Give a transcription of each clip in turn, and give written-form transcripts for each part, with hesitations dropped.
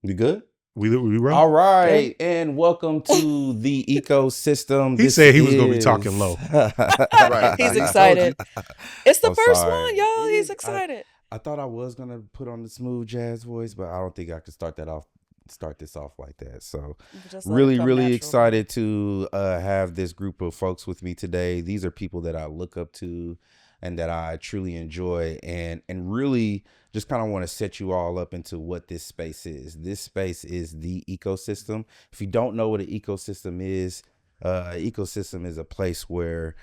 You good? We roll. All right, and welcome to the EKO System. He said he was gonna be talking low. Right. He's I told excited. It's the I'm first sorry. one, y'all. It He's is- excited. I thought I was gonna put on the smooth jazz voice, but I don't think I could start this off like that. So Just let it really, come really natural. excited to have this group of folks with me today. These are people that I look up to and that I truly enjoy, and really just kind of want to set you all up into what this space is. This space is the ecosystem. If you don't know what an ecosystem is a place where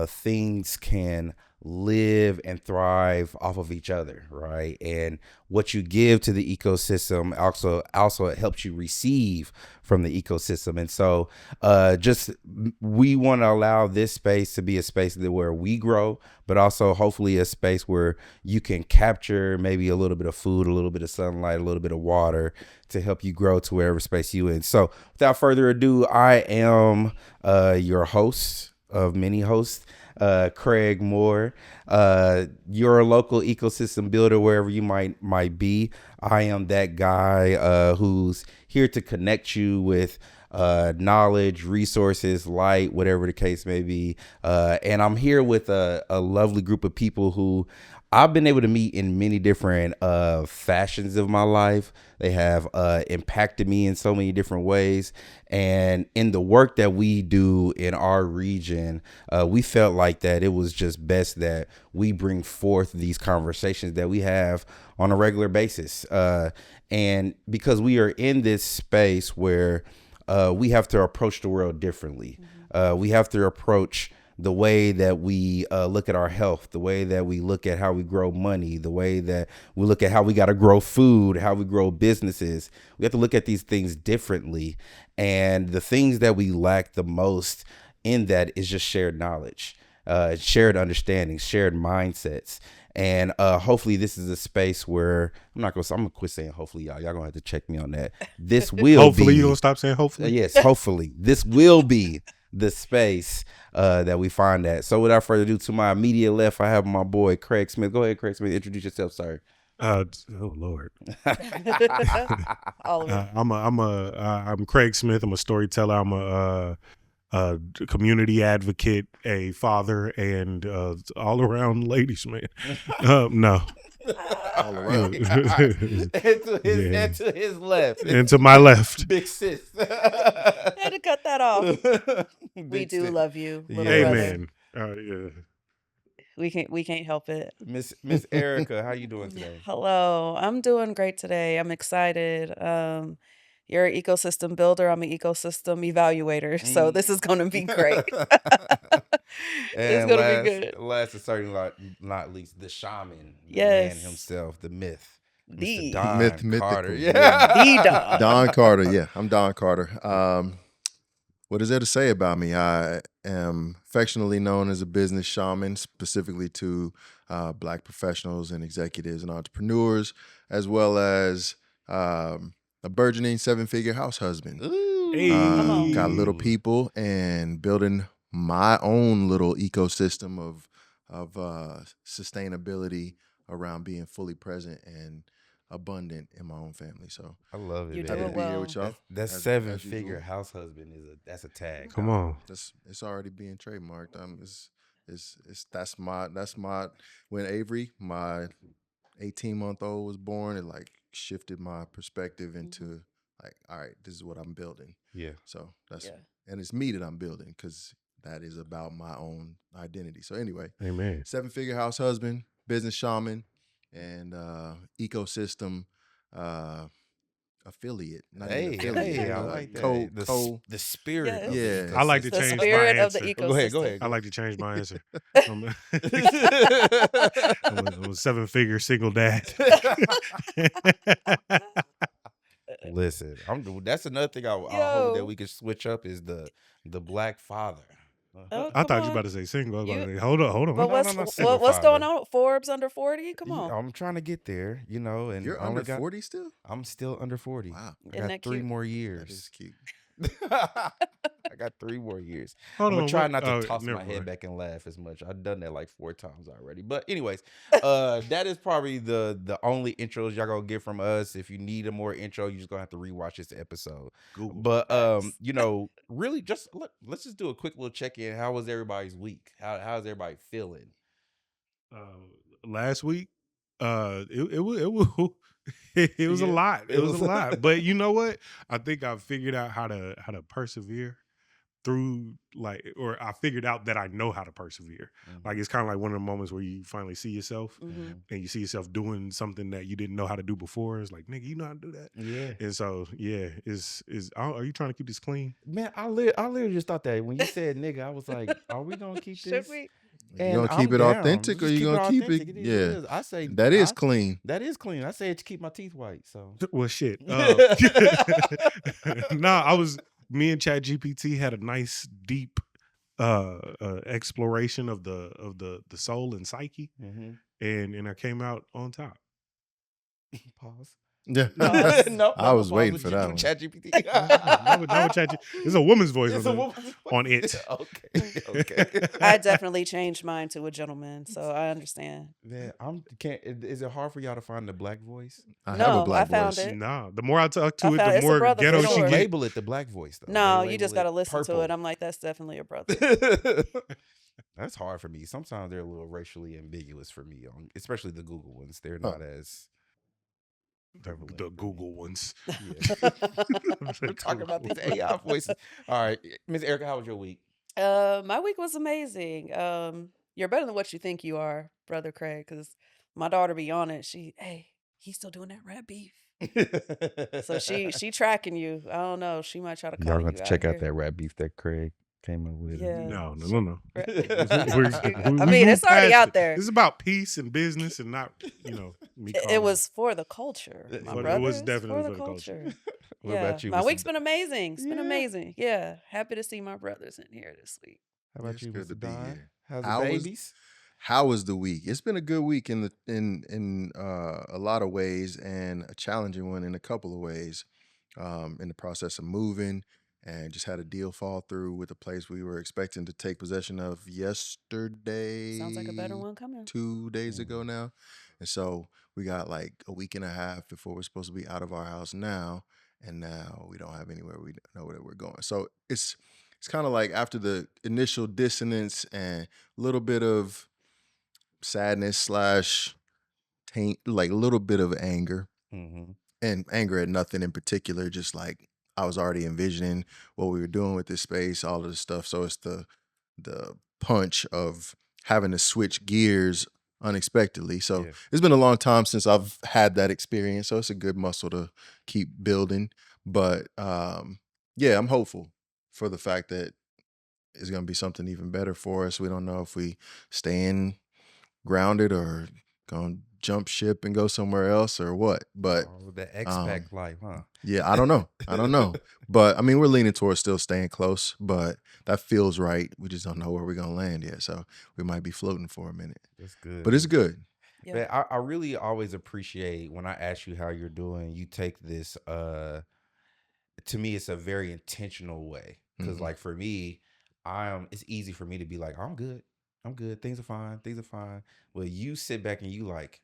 things can live and thrive off of each other, right? And what you give to the ecosystem also it helps you receive from the ecosystem. And so we want to allow this space to be a space where we grow, but also hopefully a space where you can capture maybe a little bit of food, a little bit of sunlight, a little bit of water to help you grow to wherever space you in. So without further ado, I am your host of many hosts, Craig Moore. Your local ecosystem builder, wherever you might be. I am that guy who's here to connect you with knowledge, resources, light, whatever the case may be. And I'm here with a lovely group of people who I've been able to meet in many different fashions of my life. They have impacted me in so many different ways. And in the work that we do in our region, we felt like that it was just best that we bring forth these conversations that we have on a regular basis. And because we are in this space where we have to approach the world differently. We have to approach the way that we look at our health, the way that we look at how we grow money, the way that we look at how we got to grow food, how we grow businesses. We have to look at these things differently. And the things that we lack the most in that is just shared knowledge, shared understanding, shared mindsets. And hopefully this is a space where I'm gonna quit saying hopefully, y'all gonna have to check me on that. This will Hopefully be, you gonna stop saying hopefully. yes, hopefully this will be the space that we find that. So without further ado, to my immediate left, I have my boy Craig Smith. Go ahead, Craig Smith. Introduce yourself, sir. Oh Lord. All of it. I'm Craig Smith. I'm a storyteller. I'm a community advocate, a father, and all around ladies man. No. all around. And to his left. And to my left. Big sis. Had to cut that off. We Big do sis. love you, little Yeah. brother. Amen. Yeah. We can't help it. Miss Erica, how you doing today? Hello, I'm doing great today. I'm excited. You're an ecosystem builder. I'm an ecosystem evaluator. So this is going to be great. It's And going to be good. last and certainly not least, the shaman, the Yes. man himself, the myth, The Mr. Don Mythical. Carter. Yeah. The Don. Don Carter. Yeah, I'm Don Carter. What is there to say about me? I am affectionately known as a business shaman, specifically to Black professionals and executives and entrepreneurs, as well as a burgeoning 7-figure house husband. Ooh. Hey. Come on. Got little people and building my own little ecosystem of sustainability around being fully present and abundant in my own family. So I love it. You man. do happy it to be here well. with y'all. That as 7-figure usual. house husband that's a tag. Come on. It's already being trademarked. That's my when Avery, my 18-month-old, was born, it like shifted my perspective into like, all right, this is what I'm building. Yeah. So that's Yeah. and it's me that I'm building because that is about my own identity. So anyway, Amen. 7-figure house husband, business shaman, and ecosystem affiliate. Not even affiliate. Hey, I like that. The spirit. Yes. Of Yeah. the I like to The change spirit my of the answer. ecosystem. Go ahead. I like to change my answer. I'm a 7-figure single dad. Listen, that's another thing I hope that Yo. we could switch up is the Black father. Oh, I come thought you on. were about to say single. I was about to You- say, hold on. But No, single what's father. going on? Forbes under 40? Come on. I'm trying to get there, and You're I only under 40 still? I'm still under 40. Wow. I Isn't got that 3 cute? more That years. is cute. I got 3 more years. Hold I'm gonna on, try what? not to Oh, toss never my head mind. back and laugh as much. I've done that like 4 times already. But anyways, that is probably the only intros y'all gonna get from us. If you need a more intro, you're just gonna have to rewatch this episode. Google. But Facts. really just let's just do a quick little check-in. How was everybody's week? How's everybody feeling? Last week, it was it was a Yeah, lot. It it was a was lot. But you know what? I think I figured out how to persevere through, or I figured out that I know how to persevere. Like, it's kind of like one of the moments where you finally see yourself Hmm. and you see yourself doing something that you didn't know how to do before. It's like, nigga, you know how to do that. Yeah. And so, yeah, are you trying to keep this clean? Man, I literally just thought that when you said nigga, I was like, are we gonna keep Should this? we? You And gonna keep I'm it down. authentic or Just you keep it gonna keep it? authentic. It is what it Yeah, is. I say that is clean. that is clean. I say it to keep my teeth white. So Well, shit. Me and Chat GPT had a nice deep exploration of the soul and psyche, and I came out on top. Pause. Yeah, Pause. No, I was pause. waiting Would for you that do one. Chat GPT? Not with Chat. It's a woman's voice It's on a the, woman's on voice. it. Okay. I definitely changed mine to a gentleman, so I understand. Man, is it hard for y'all to find the black voice? I have a No, I black found voice. it. Nah, the more I talk I to it, the found it's a more brother for ghetto They she don't sure. get. label it the black voice though. No, They you just label gotta it listen to purple. it. I'm like, that's definitely a brother. That's hard for me. Sometimes they're a little racially ambiguous for me, especially the Google ones. They're Huh. not as prevalent The for me. Google ones. Yeah. We're talking about these AI voices. All right, Miss Erica, how was your week? My week was amazing. You're better than what you think you are, brother Craig, because my daughter be on it. Hey, he's still doing that rat beef. So she tracking you. I don't know. She might try to Y'all call got you to out check out here. that rat beef that Craig came up with. Yeah. No. Rat- I I mean, it's already out there. This is about peace and business, and not me. It was for the culture, my It brother. was It's definitely for for the the culture. culture. What Yeah, about you, my Mr. week's been amazing. It's been Yeah. amazing. Yeah, happy to see my brothers in here this week. How about It's you, good to Mr. be Don? here. How's the How was- babies? How was the week? It's been a good week in a lot of ways, and a challenging one in a couple of ways. In the process of moving, and just had a deal fall through with the place we were expecting to take possession of yesterday. Sounds like a better one coming. 2 days ago now, and so we got like a week and a half before we're supposed to be out of our house now, and now we don't have anywhere we know that we're going. So it's kind of like after the initial dissonance and a little bit of sadness slash taint, like a little bit of anger, Mm-hmm. and anger at nothing in particular, just like I was already envisioning what we were doing with this space, all of this stuff. So it's the punch of having to switch gears unexpectedly. So Yeah. it's been a long time since I've had that experience. So it's a good muscle to keep building. But yeah, I'm hopeful for the fact that it's going to be something even better for us. We don't know if we stay in grounded or gonna jump ship and go somewhere else or what. But the expat life, huh? yeah, I don't know. But I mean, we're leaning towards still staying close, but that feels right. We just don't know where we're gonna land yet. So we might be floating for a minute. That's good. But it's good. Yeah. Man, I really always appreciate when I ask you how you're doing, you take this to me it's a very intentional way. Because Mhm. like for me, it's easy for me to be like, I'm good. Things are fine. Well, you sit back and you like,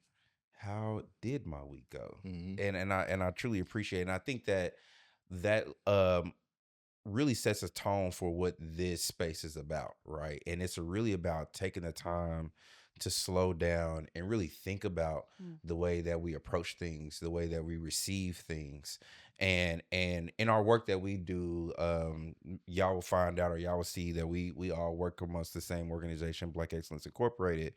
how did my week go? Mhm. And I truly appreciate it. And I think that really sets a tone for what this space is about, right? And it's really about taking the time to slow down and really think about the way that we approach things, the way that we receive things. And in our work that we do, y'all will find out or y'all will see that we all work amongst the same organization, Black Excellence Incorporated.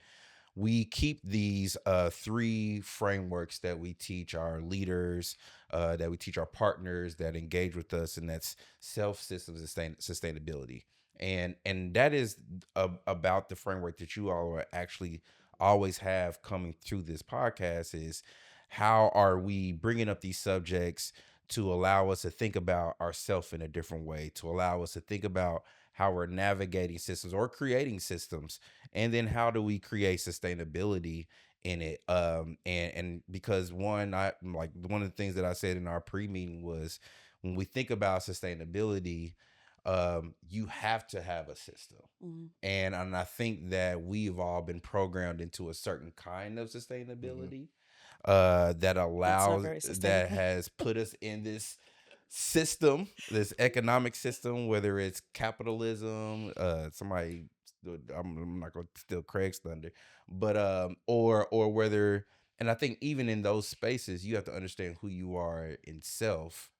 We keep these 3 frameworks that we teach our leaders, that we teach our partners that engage with us, and that's self, systems, and sustainability. And that is about the framework that you all are actually always have coming through this podcast is how are we bringing up these subjects to allow us to think about ourselves in a different way, to allow us to think about how we're navigating systems or creating systems, and then how do we create sustainability in it. And because one of the things that I said in our pre-meeting was when we think about sustainability, you have to have a system. Mhm. And I think that we've all been programmed into a certain kind of sustainability that It's not allows very that sustainable. has put us in this system, this economic system, whether it's capitalism, I'm not gonna steal Craig's thunder, but or whether, and I think even in those spaces, you have to understand who you are in self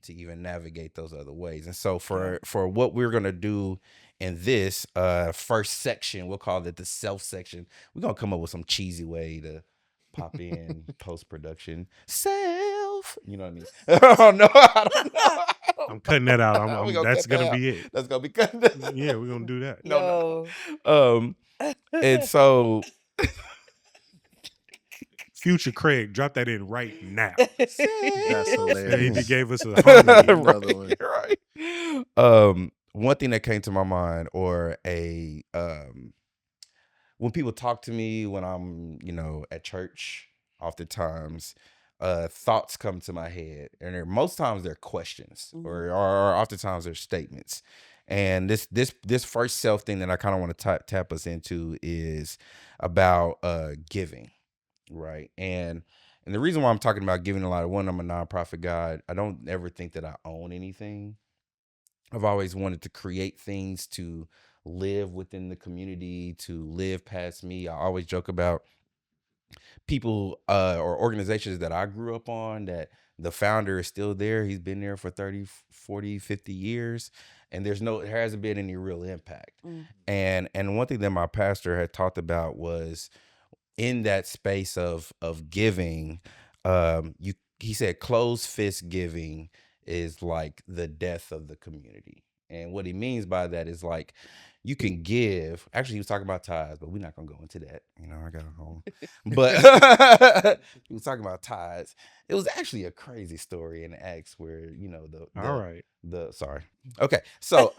to even navigate those other ways. And so Yeah. for what we're gonna do in this first section, we'll call it the self section. We're gonna come up with some cheesy way to pop in post production. Self, you know what I mean? I don't know. I don't know. I'm cutting that out. We I'm gonna that's cut that gonna out. be it. That's gonna be cut. Yeah, we're gonna do that. No. Yo. And so Future Craig, drop that in right now. That's Yeah, he hilarious. gave us a harmony. Another one. right. One thing that came to my mind, or when people talk to me when I'm, at church, oftentimes thoughts come to my head, and most times they're questions, or oftentimes they're statements. And this first self thing that I kind of want to tap us into is about giving, right? And the reason why I'm talking about giving a lot of, one, I'm a nonprofit guy. I don't ever think that I own anything. I've always wanted to create things to live within the community, to live past me. I always joke about people or organizations that I grew up on, that the founder is still there. He's been there for 30, 40, 50 years, and there hasn't been any real impact. And one thing that my pastor had talked about was, in that space of giving, he said closed fist giving is like the death of the community. And what he means by that is, like, you can give. Actually, he was talking about tithes, but we're not gonna go into that. I got home. But he was talking about tithes. It was actually a crazy story in Acts where, All right. sorry. Okay. So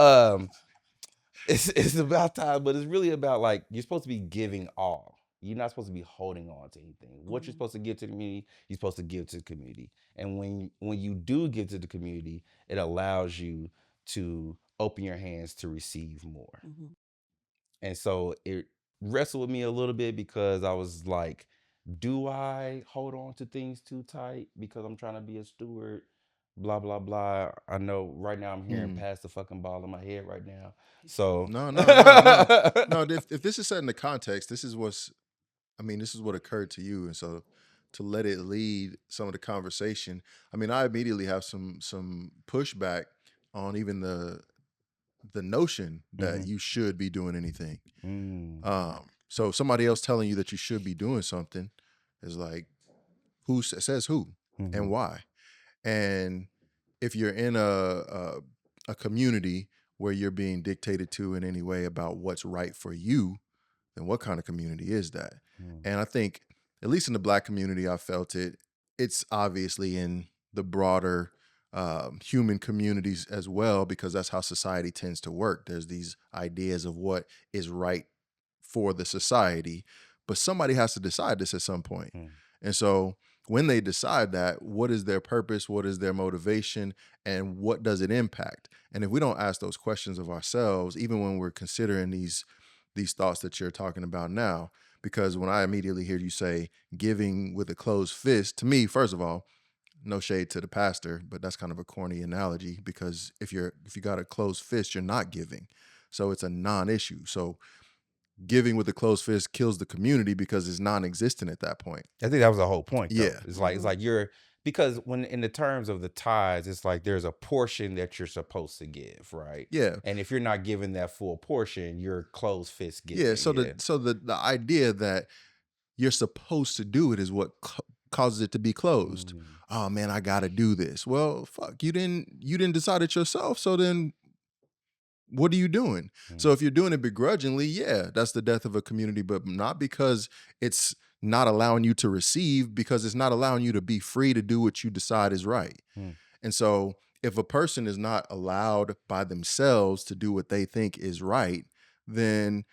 it's about time, but it's really about, like, you're supposed to be giving all. You're not supposed to be holding on to anything. What you're supposed to give to the community, you're supposed to give to the community. And when you do give to the community, it allows you to open your hands to receive more. And so it wrestled with me a little bit, because I was like, do I hold on to things too tight because I'm trying to be a steward? Blah, blah, blah. I know right now I'm hearing pass the fucking ball in my head right now. So No. If this is set in the context, this is what occurred to you, and so to let it lead some of the conversation. I immediately have some pushback on even the notion that you should be doing anything. So somebody else telling you that you should be doing something is like, who says who and why? And if you're in a community where you're being dictated to in any way about what's right for you, then what kind of community is that? And I think, at least in the Black community, I felt it. It's obviously in the broader human communities as well, because that's how society tends to work. There's these ideas of what is right for the society, but somebody has to decide this at some point. And so when they decide that, what is their purpose? What is their motivation? And what does it impact? And if we don't ask those questions of ourselves, even when we're considering these thoughts that you're talking about now, because when I immediately hear you say giving with a closed fist, to me, first of all, no shade to the pastor, but that's kind of a corny analogy, because if you got a closed fist, you're not giving. So it's a non-issue. So giving with a closed fist kills the community because it's non-existent at that point. I think that was the whole point, though. Yeah. It's like you're, because when in the terms of the tithes, it's like there's a portion that you're supposed to give, right? Yeah. And if you're not giving that full portion, you're closed fist giving. Yeah. So the idea that you're supposed to do it is what causes it to be closed. Oh man, I gotta do this. Well, fuck, you didn't decide it yourself. So then what are you doing? So if you're doing it begrudgingly, yeah, that's the death of a community, but not because it's not allowing you to receive, because it's not allowing you to be free to do what you decide is right. And so if a person is not allowed by themselves to do what they think is right, then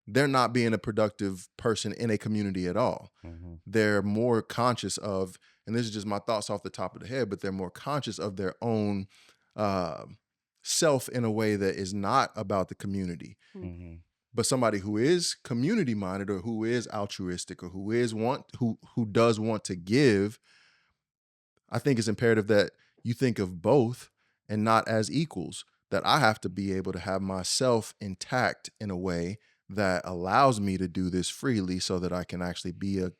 they're not being a productive person in a community at all. They're more conscious of, and this is just my thoughts off the top of the head, but they're more conscious of their own self in a way that is not about the community, Mm-hmm. but somebody who is community minded or who is altruistic or who does want to give, I think it's imperative that you think of both and not as equals, that I have to be able to have myself intact in a way that allows me to do this freely so that I can actually be a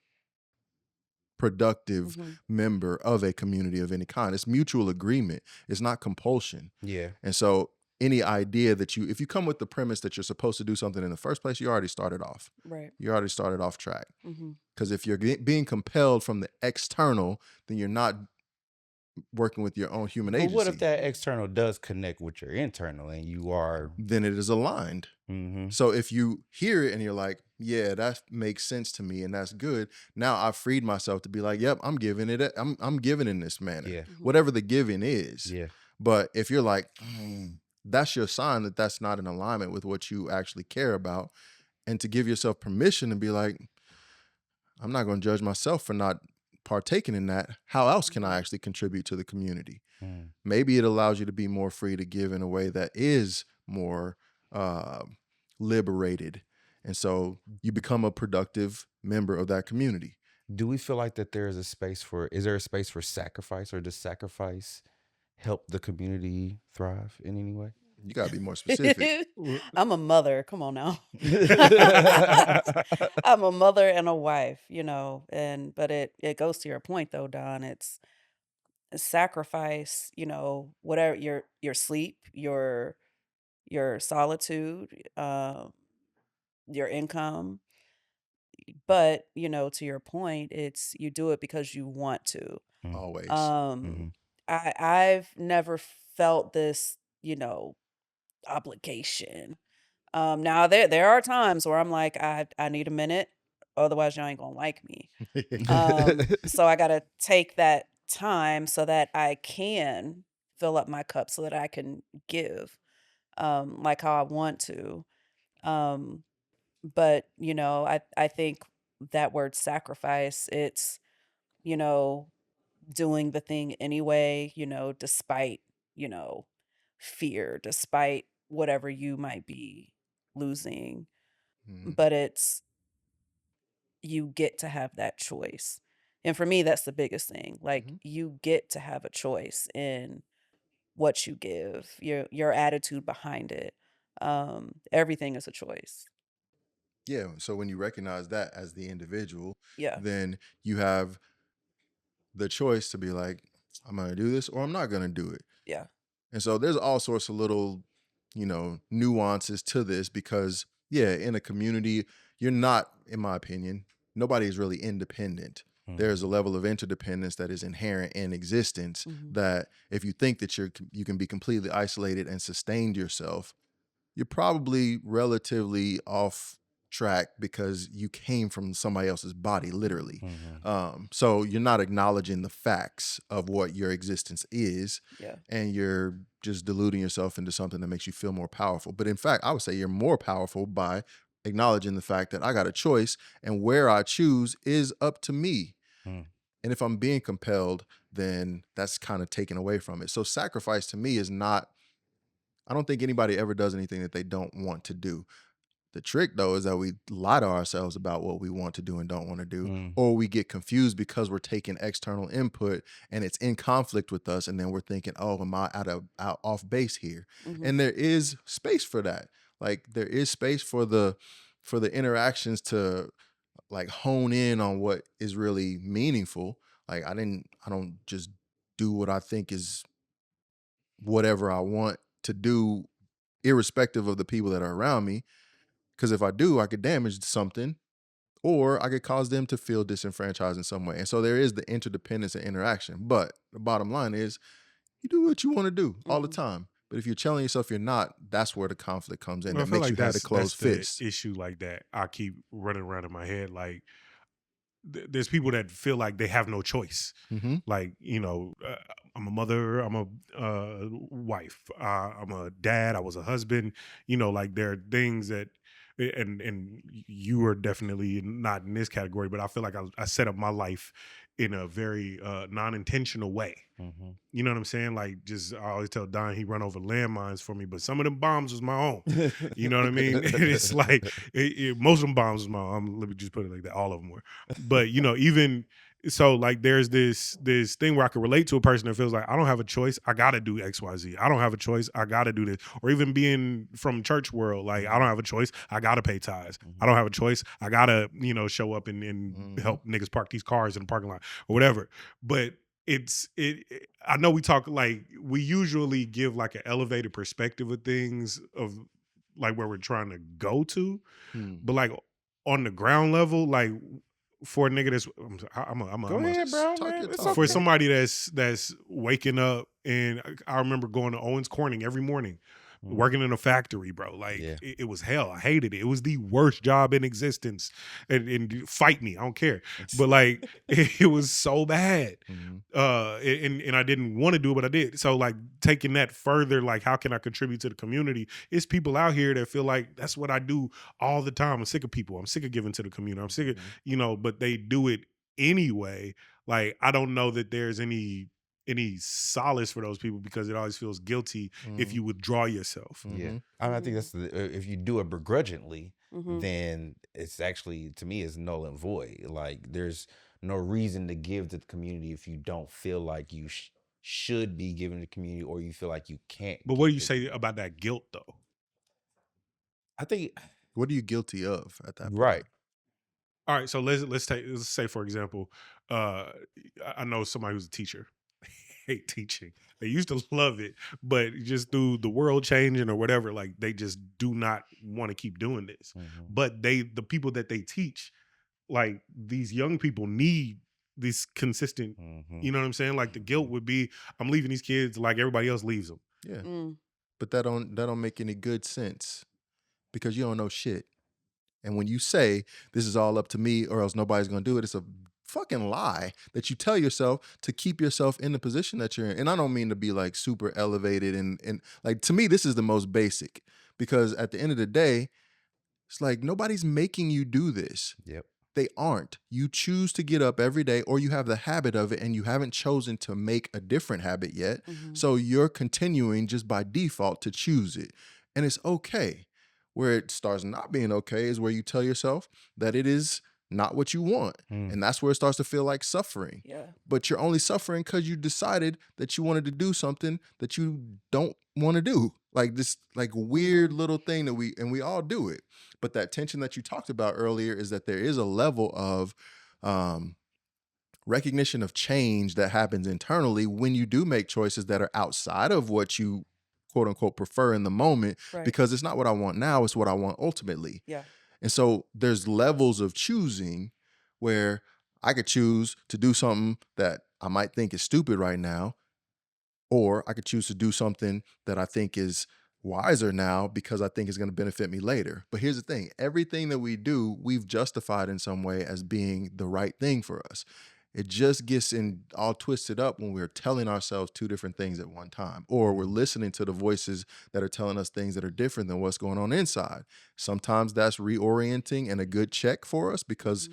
productive Mm-hmm. member of a community of any kind. It's mutual agreement. It's not compulsion. Yeah. And so any idea that if you come with the premise that you're supposed to do something in the first place, you already started off. Right. You already started off track. Mm-hmm. Because if you're being compelled from the external, then you're not working with your own human But agency. what if that external does connect with your internal and you are? Then it is aligned. Mm-hmm. So if you hear it and you're like, yeah, that makes sense to me and that's good. Now I've freed myself to be like, yep, I'm giving it. I'm giving in this manner, Yeah. Mm-hmm. whatever the giving is. Yeah. But if you're like, that's your sign that that's not in alignment with what you actually care about. And to give yourself permission and be like, I'm not going to judge myself for not partaking in that. How else can I actually contribute to the community? Mm. Maybe it allows you to be more free to give in a way that is more liberated. And so you become a productive member of that community. Do we feel like that is there a space for sacrifice, or does sacrifice help the community thrive in any way? You got to be more specific. I'm a mother. Come on now. I'm a mother and a wife, but it goes to your point though, Don. It's sacrifice, whatever your sleep, your solitude, your income. But, to your point, it's you do it because you want to. Always. Mm-hmm. I've never felt this, obligation. Now there are times where I'm like, I need a minute, otherwise y'all ain't gonna like me. So I gotta take that time so that I can fill up my cup so that I can give, like how I want to. Um, but I think that word sacrifice, it's, you know, doing the thing anyway, despite, you know, fear, despite whatever you might be losing. Mhm. But it's you get to have that choice. And for me, that's the biggest thing. Like Mhm. you get to have a choice in what you give, your attitude behind it. Everything is a choice. Yeah. So when you recognize that as the individual, Yeah. then you have the choice to be like, I'm going to do this or I'm not going to do it. Yeah. And so there's all sorts of little, nuances to this because, yeah, in a community, you're not, in my opinion, nobody is really independent. Mm-hmm. There's a level of interdependence that is inherent in existence Mhm. that if you think that you can be completely isolated and sustained yourself, you're probably relatively off track because you came from somebody else's body, literally. Mm-hmm. So you're not acknowledging the facts of what your existence is, Yeah. and you're just deluding yourself into something that makes you feel more powerful. But in fact, I would say you're more powerful by acknowledging the fact that I got a choice, and where I choose is up to me. Mm. And if I'm being compelled, then that's kind of taken away from it. So sacrifice to me is not, I don't think anybody ever does anything that they don't want to do. The trick, though, is that we lie to ourselves about what we want to do and don't want to do, Mm. or we get confused because we're taking external input and it's in conflict with us, and then we're thinking, "Oh, am I out off base here?" Mhm. And there is space for that. Like there is space for the interactions to like hone in on what is really meaningful. Like I don't just do what I think is whatever I want to do, irrespective of the people that are around me. Because if I do, I could damage something or I could cause them to feel disenfranchised in some way. And so there is the interdependence and interaction. But the bottom line is you do what you want to do all the Mhm. time. But if you're telling yourself you're not, that's where the conflict comes in. Well, I That feel makes like you have to that's close the fists. issue like that I keep running around in my head. Like there's people that feel like they have no choice. Mm-hmm. Like I'm a mother, I'm a wife, I'm a dad, I was a husband. Like there are things that, and you are definitely not in this category, but I feel like I set up my life in a very non-intentional way. Mm-hmm. You know what I'm saying? Like, just I always tell Don he run over landmines for me, but some of them bombs was my own. You know what I mean? And it's like most of them bombs was my own. Let me just put it like that. All of them were. But even so, like there's this thing where I can relate to a person that feels like I don't have a choice. I gotta do X, Y, Z. I don't have a choice. I gotta do this. Or even being from church world, like I don't have a choice. I gotta pay tithes. I don't have a choice. I gotta, show up and help niggas park these cars in the parking lot or whatever. But I know we talk like we usually give like an elevated perspective of things of like where we're trying to go to, but like on the ground level, like for a nigga that's Go ahead, bro, talk man. your It's talk, for okay. somebody that's waking up, and I remember going to Owens Corning every morning, working in a factory, bro. Like Yeah. it was hell. I hated it. It was the worst job in existence. And fight me, I don't care. But like it was so bad. And I didn't want to do it, but I did. So like taking that further, like how can I contribute to the community? It's people out here that feel like that's what I do all the time. I'm sick of people. I'm sick of giving to the community. I'm sick of, but they do it anyway. Like I don't know that there's any solace for those people because it always feels guilty if you withdraw yourself. Yeah, I think that's if you do it begrudgingly, then it's actually to me is null and void. Like there's no reason to give to the community if you don't feel like you should be giving to the community or you feel like you can't. But what do give you to- say about that guilt though? I think What are you guilty of at that right. point? All right, so let's say for example, I know somebody who's a teacher. Hate teaching. They used to love it, but just through the world changing or whatever, like they just do not want to keep doing this. But the people that they teach, like these young people need this consistent. You know what I'm saying? Like the guilt would be, I'm leaving these kids like everybody else leaves them. Yeah. But that don't make any good sense because you don't know shit. And when you say this is all up to me or else nobody's gonna do it, it's a fucking lie that you tell yourself to keep yourself in the position that you're in. And I don't mean to be like super elevated and like to me, this is the most basic because at the end of the day, it's like nobody's making you do this. Yep. They aren't. You choose to get up every day or you have the habit of it and you haven't chosen to make a different habit yet. So you're continuing just by default to choose it. And it's okay. Where it starts not being okay is where you tell yourself that it is not what you want. And that's where it starts to feel like suffering. Yeah. But you're only suffering because you decided that you wanted to do something that you don't want to do. Like this like weird little thing that we all do it. But that tension that you talked about earlier is that there is a level of recognition of change that happens internally when you do make choices that are outside of what you quote unquote prefer in the moment Right. because it's not what I want now, it's what I want ultimately. Yeah. And so there's levels of choosing where I could choose to do something that I might think is stupid right now, or I could choose to do something that I think is wiser now because I think it's going to benefit me later. But here's the thing, everything that we do, we've justified in some way as being the right thing for us. It just gets in all twisted up when we're telling ourselves two different things at one time, or we're listening to the voices that are telling us things that are different than what's going on inside. Sometimes that's reorienting and a good check for us because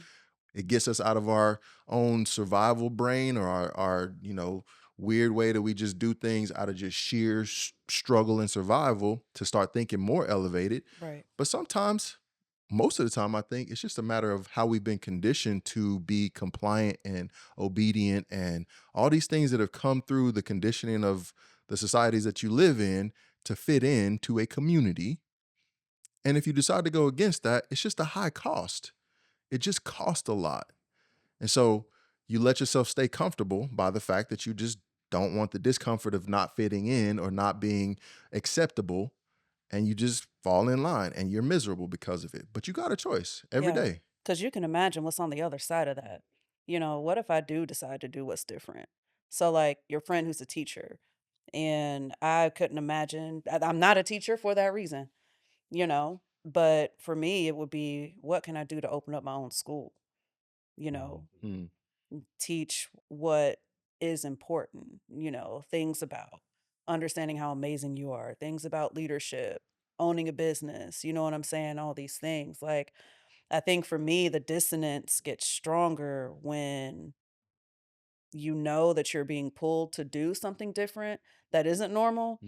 it gets us out of our own survival brain or our weird way that we just do things out of just sheer struggle and survival to start thinking more elevated. Right. But sometimes, most of the time, I think it's just a matter of how we've been conditioned to be compliant and obedient and all these things that have come through the conditioning of the societies that you live in to fit in to a community. And if you decide to go against that, it's just a high cost. It just costs a lot. And so you let yourself stay comfortable by the fact that you just don't want the discomfort of not fitting in or not being acceptable. And you just fall in line and you're miserable because of it. But you got a choice every Yeah. day. Because you can imagine what's on the other side of that. What if I do decide to do what's different? So, like your friend who's a teacher, and I couldn't imagine, I'm not a teacher for that reason, but for me, it would be what can I do to open up my own school? You know, Mm. teach what is important, things about understanding how amazing you are, things about leadership, owning a business, you know what I'm saying? All these things. Like, I think for me, the dissonance gets stronger when you know that you're being pulled to do something different that isn't normal.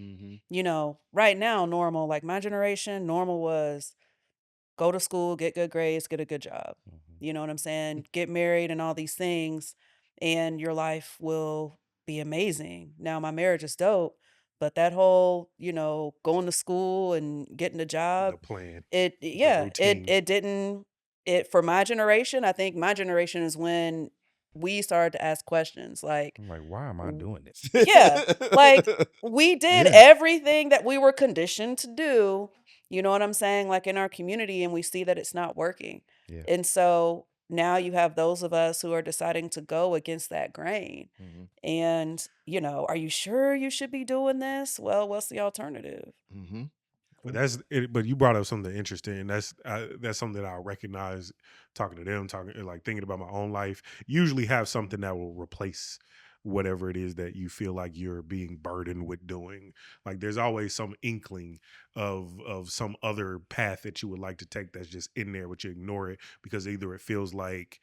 Right now, normal, like my generation, normal was go to school, get good grades, get a good job. Mhm. You know what I'm saying? Get married and all these things, and your life will be amazing. Now, my marriage is dope, but that whole, going to school and getting a The job, plan, the yeah, routine. it didn't, for my generation, I think my generation is when we started to ask questions like, I'm like, why am I w- doing this? yeah, like we did Yeah. everything that we were conditioned to do, you know what I'm saying? Like in our community, and we see that it's not working. Yeah. And so now you have those of us who are deciding to go against that grain. Mhm. And, are you sure you should be doing this? Well, what's the alternative? Mhm. But that's it. But you brought up something interesting. That's something that I recognize talking to them, talking like thinking about my own life. Usually have something that will replace whatever it is that you feel like you're being burdened with doing. Like there's always some inkling of some other path that you would like to take that's just in there, but you ignore it because either it feels like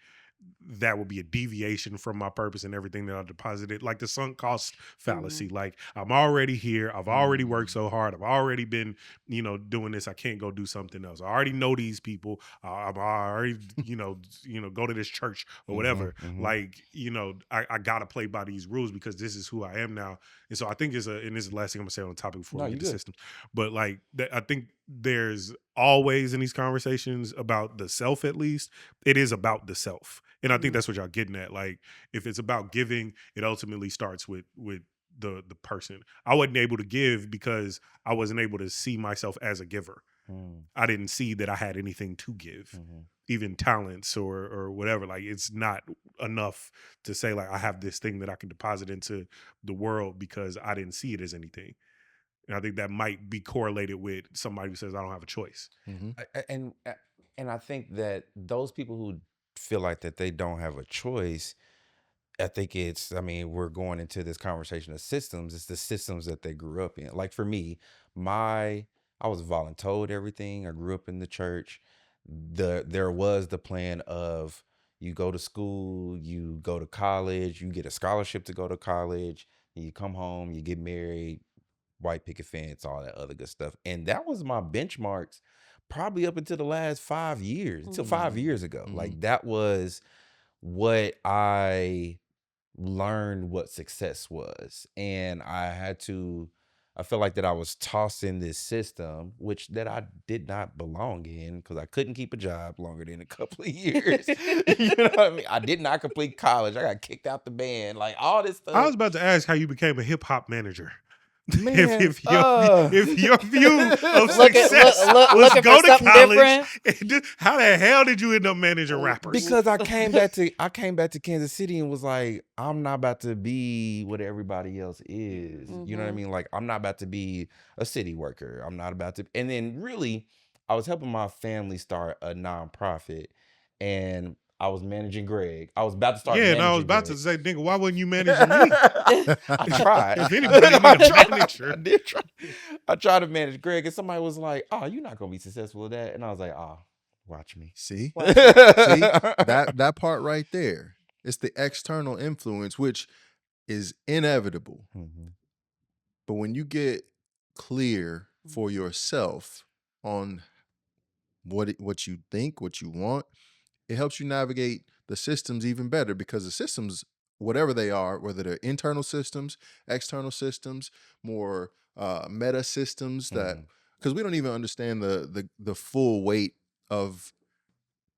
that would be a deviation from my purpose and everything that I deposited, like the sunk cost fallacy. Mhm. Like I'm already here, I've already worked Mm. so hard, I've already been, doing this. I can't go do something else. I already know these people. I'm already, go to this church or Mhm, whatever. mhm. Like, I gotta play by these rules because this is who I am now. And so I think and this is the last thing I'm gonna say on the topic before No, we you get to good. systems. But like, I think there's always in these conversations about the self, at least it is about the self. And I think Mhm. that's what y'all getting at. Like, if it's about giving, it ultimately starts with the person. I wasn't able to give because I wasn't able to see myself as a giver. Mm, I didn't see that I had anything to give, mhm. even talents or whatever. Like, it's not enough to say like I have this thing that I can deposit into the world because I didn't see it as anything. And I think that might be correlated with somebody who says I don't have a choice. Mhm. And I think that those people who feel like that they don't have a choice, I mean, we're going into this conversation of systems. It's the systems that they grew up in. Like for me, I was voluntold everything. I grew up in the church. There was the plan of you go to school, you go to college, you get a scholarship to go to college, and you come home, you get married, white picket fence, all that other good stuff. And that was my benchmarks probably up until the last 5 years, until Mhm. 5 years ago. Mhm. Like that was what I learned what success was. And I felt like that I was tossed in this system, which that I did not belong in because I couldn't keep a job longer than a couple of years. You know what I mean? I did not complete college. I got kicked out the band, like all this I stuff. was about to ask how you became a hip hop manager. if Man, if your if your view of success was Looking for go to something college, different. how the hell did you end up managing rappers? because I came back to Kansas City and was like, I'm not about to be what everybody else is. You know what I Mhm. mean? Like I'm not about to be a city worker. I'm not about to. And then really, I was helping my family start a nonprofit, and I was managing Greg. I was about to start Yeah, and I was managing about to Greg. say, nigga, why wasn't you managing me? I tried. If anybody need I a tried. manager, I did try. I tried to manage Greg, and somebody was like, "Oh, you're not gonna be successful with that." And I was like, "Oh, watch me." See? Watch me. See? That part right there. It's the external influence, which is inevitable. Mhm. But when you get clear Mhm. for yourself on what you think, what you want, it helps you navigate the systems even better because the systems, whatever they are, whether they're internal systems, external systems, more meta systems, that Mhm. because we don't even understand the full weight of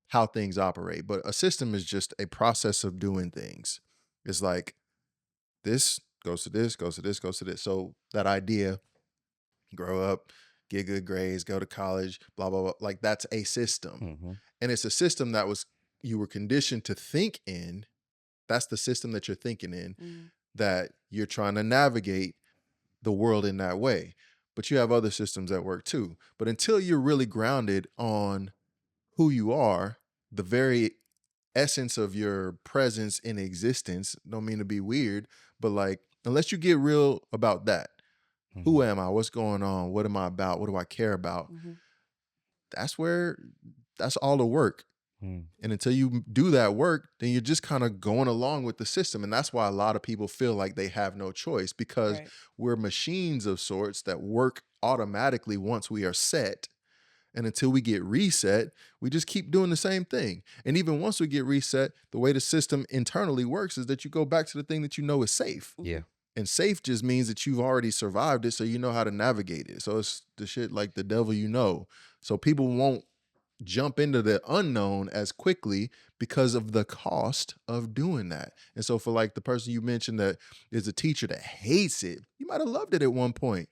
how things operate. But a system is just a process of doing things. It's like this goes to this, goes to this, goes to this. So that idea, grow up, get good grades, go to college, blah, blah, blah. Like that's a system. Mhm. And it's a system that you were conditioned to think in. That's the system that you're thinking in, Mhm. that you're trying to navigate the world in that way. But you have other systems that work too. But until you're really grounded on who you are, the very essence of your presence in existence, don't mean to be weird, but like, unless you get real about that, who Mhm. am I? What's going on? What am I about? What do I care about? Mhm. That's all the work. Mm. And until you do that work, then you're just kind of going along with the system. And that's why a lot of people feel like they have no choice, because Right. we're machines of sorts that work automatically once we are set. And until we get reset, we just keep doing the same thing. And even once we get reset, the way the system internally works is that you go back to the thing that you know is safe. Yeah. And safe just means that you've already survived it, so you know how to navigate it. So it's the shit like the devil you know. So people won't jump into the unknown as quickly because of the cost of doing that. And so for like the person you mentioned that is a teacher that hates it, you might have loved it at one point.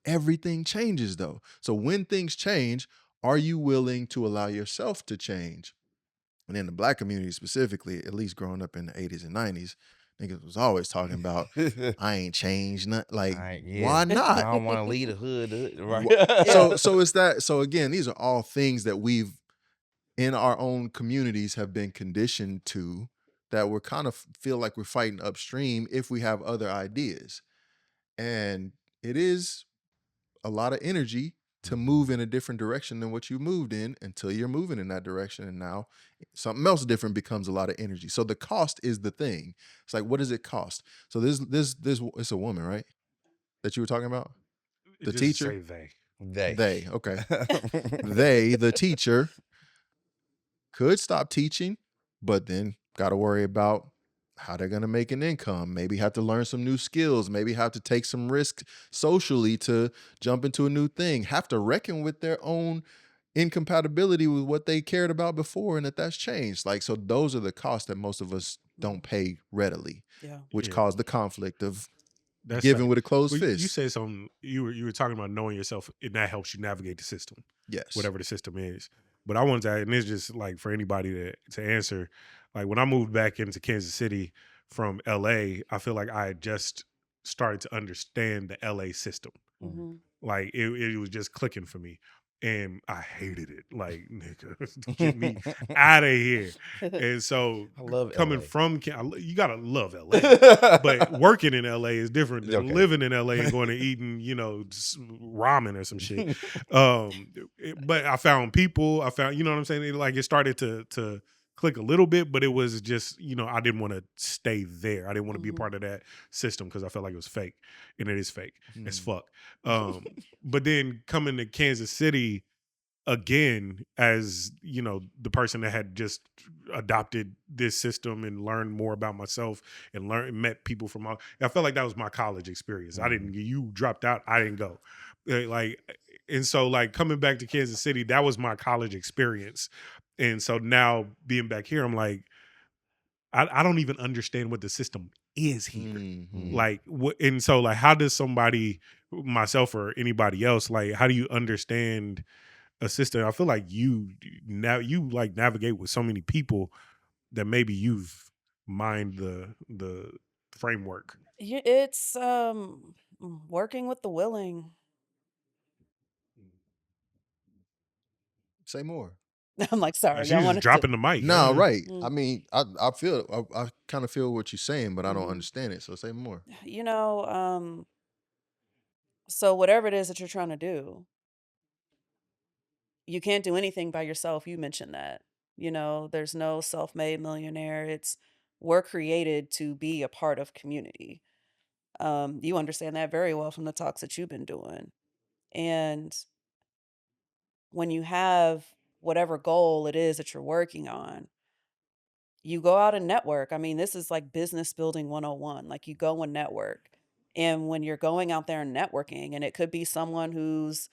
Everything changes though. So when things change, are you willing to allow yourself to change? And in the Black community specifically, at least growing up in the 80s and 90s, niggas was always talking about, I ain't changed nothing. Like, why I not? don't want to leave the hood, right? Yeah. So it's that. So again, these are all things that we've in our own communities have been conditioned to, that we're kind of feel like we're fighting upstream if we have other ideas. And it is a lot of energy to move in a different direction than what you moved in until you're moving in that direction. And now something else different becomes a lot of energy. So the cost is the thing. It's like, what does it cost? So this it's a woman, right? That you were talking about? The Just teacher? say they. They, okay. They, the teacher, could stop teaching, but then got to worry about how they're going to make an income, maybe have to learn some new skills, maybe have to take some risk socially to jump into a new thing, have to reckon with their own incompatibility with what they cared about before, and that's changed. Like, so those are the costs that most of us don't pay readily, Yeah. which Yeah. cause the conflict of That's giving fact. with a closed Well, you fist. said something. You were talking about knowing yourself, and that helps you navigate the system, Yes. whatever the system is. But I wanted to, and it's just like for anybody to answer. Like when I moved back into Kansas City from LA, I feel like I had just started to understand the LA system. Hmm. Like it was just clicking for me, and I hated it. Like, nigga, get me out of here. And so I love coming LA. from you gotta love LA, but working in LA is different than Okay. living in LA and going to eating, just ramen or some shit. But I found people. I found, you know what I'm saying. It started to click a little bit, but it was just, I didn't want to stay there. I didn't want to be a Mhm. part of that system because I felt like it was fake, and it is fake as Mm. fuck. But then coming to Kansas City again as the person that had just adopted this system and learned more about myself and met people from all, I felt like that was my college experience. I didn't, you dropped out, I didn't go. Like, and so like coming back to Kansas City, that was my college experience. And so now being back here, I'm like, I don't even understand what the system is here. Mhm. Like what, and so like how does somebody, myself or anybody else, like how do you understand a system? I feel like you like navigate with so many people that maybe you've mined the framework. It's working with the willing. Say more. I'm like, sorry, She's y'all just wanted to. dropping the mic. No, right. I Mm. mean, I feel I kind of feel what you're saying, but I don't Mhm. understand it. So say more. You know, so whatever it is that you're trying to do, you can't do anything by yourself. You mentioned that. There's no self-made millionaire. We're created to be a part of community. You understand that very well from the talks that you've been doing. And when you have whatever goal it is that you're working on, you go out and network. I mean, this is like business building 101. Like you go and network. And when you're going out there and networking, and it could be someone who's,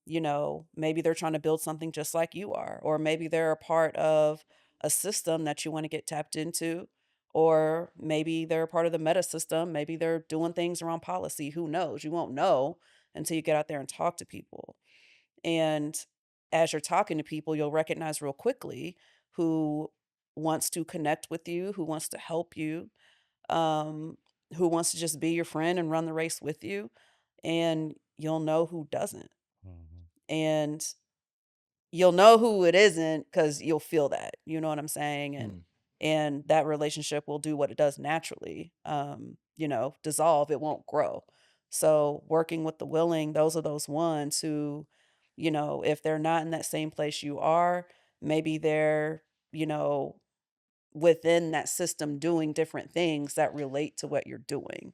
maybe they're trying to build something just like you are, or maybe they're a part of a system that you want to get tapped into, or maybe they're a part of the meta system. Maybe they're doing things around policy. Who knows? You won't know until you get out there and talk to people. And as you're talking to people, you'll recognize real quickly who wants to connect with you, who wants to help you, um, who wants to just be your friend and run the race with you. And you'll know who doesn't. Mhm. And you'll know who it isn't because you'll feel that. You know what I'm saying? And Mm. and that relationship will do what it does naturally. Dissolve, it won't grow. So working with the willing, those are those ones who, if they're not in that same place you are, maybe they're, you know, within that system doing different things that relate to what you're doing.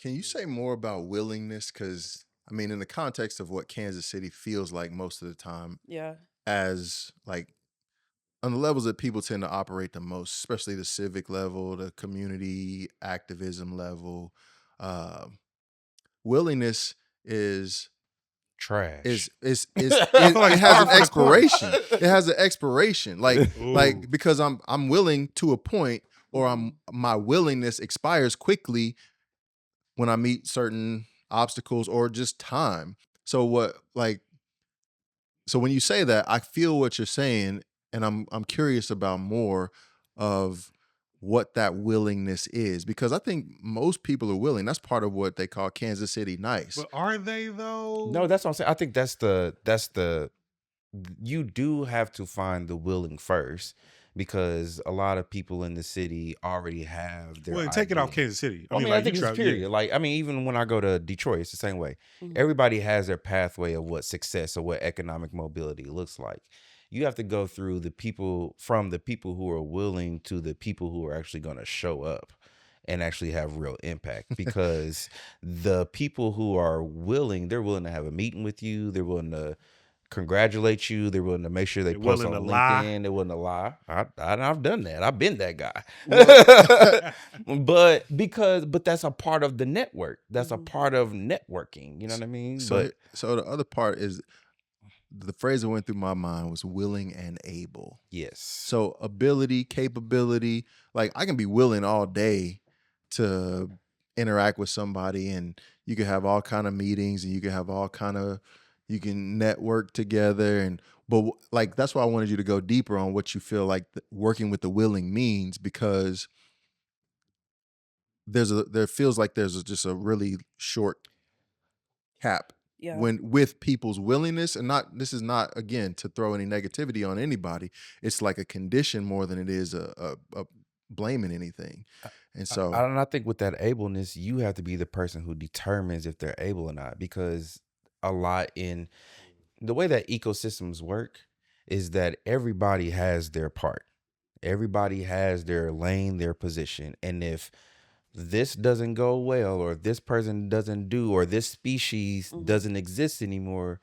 Can you say more about willingness? Because I mean, in the context of what Kansas City feels like most of the time, Yeah. as like on the levels that people tend to operate the most, especially the civic level, the community activism level, uh, willingness is Trash. I feel like it it's has par an for the course. expiration. It has an expiration. Ooh. Because I'm willing to a point, or my willingness expires quickly when I meet certain obstacles or just time. So so when you say that, I feel what you're saying, and I'm curious about more of what that willingness is, because I think most people are willing. That's part of what they call Kansas City nice. But are they though? No, that's what I'm saying. I think that's the you do have to find the willing first, because a lot of people in the city already have their Well, and take it off idea. Kansas City. I mean, I Like, think you it's try, period. yeah. Like, I mean, even when I go to Detroit, it's the same way. Mhm. Everybody has their pathway of what success or what economic mobility looks like. You have to go through from the people who are willing to the people who are actually going to show up and actually have real impact, because the people who are willing, they're willing to have a meeting with you. They're willing to congratulate you. They're willing to make sure they They're post willing on to lie. LinkedIn. They're willing to lie. I've done that. I've been that guy. But that's a part of the network. That's a part of networking. You know what I mean? So But so the other part is, the phrase that went through my mind was willing and able. yes. So ability, capability, like I can be willing all day to interact with somebody, and you can have all kind of meetings, and you can have you can network together, like that's why I wanted you to go deeper on what you feel like working with the willing means, because there feels like just a really short cap Yeah. when with people's willingness. And not, this is not, again, to throw any negativity on anybody. It's like a condition more than it is a blaming anything. And so And I think with that ableness, you have to be the person who determines if they're able or not, because a lot in the way that ecosystems work is that everybody has their part. Everybody has their lane, their position. And if this doesn't go well, or this person doesn't do, or this species doesn't exist anymore,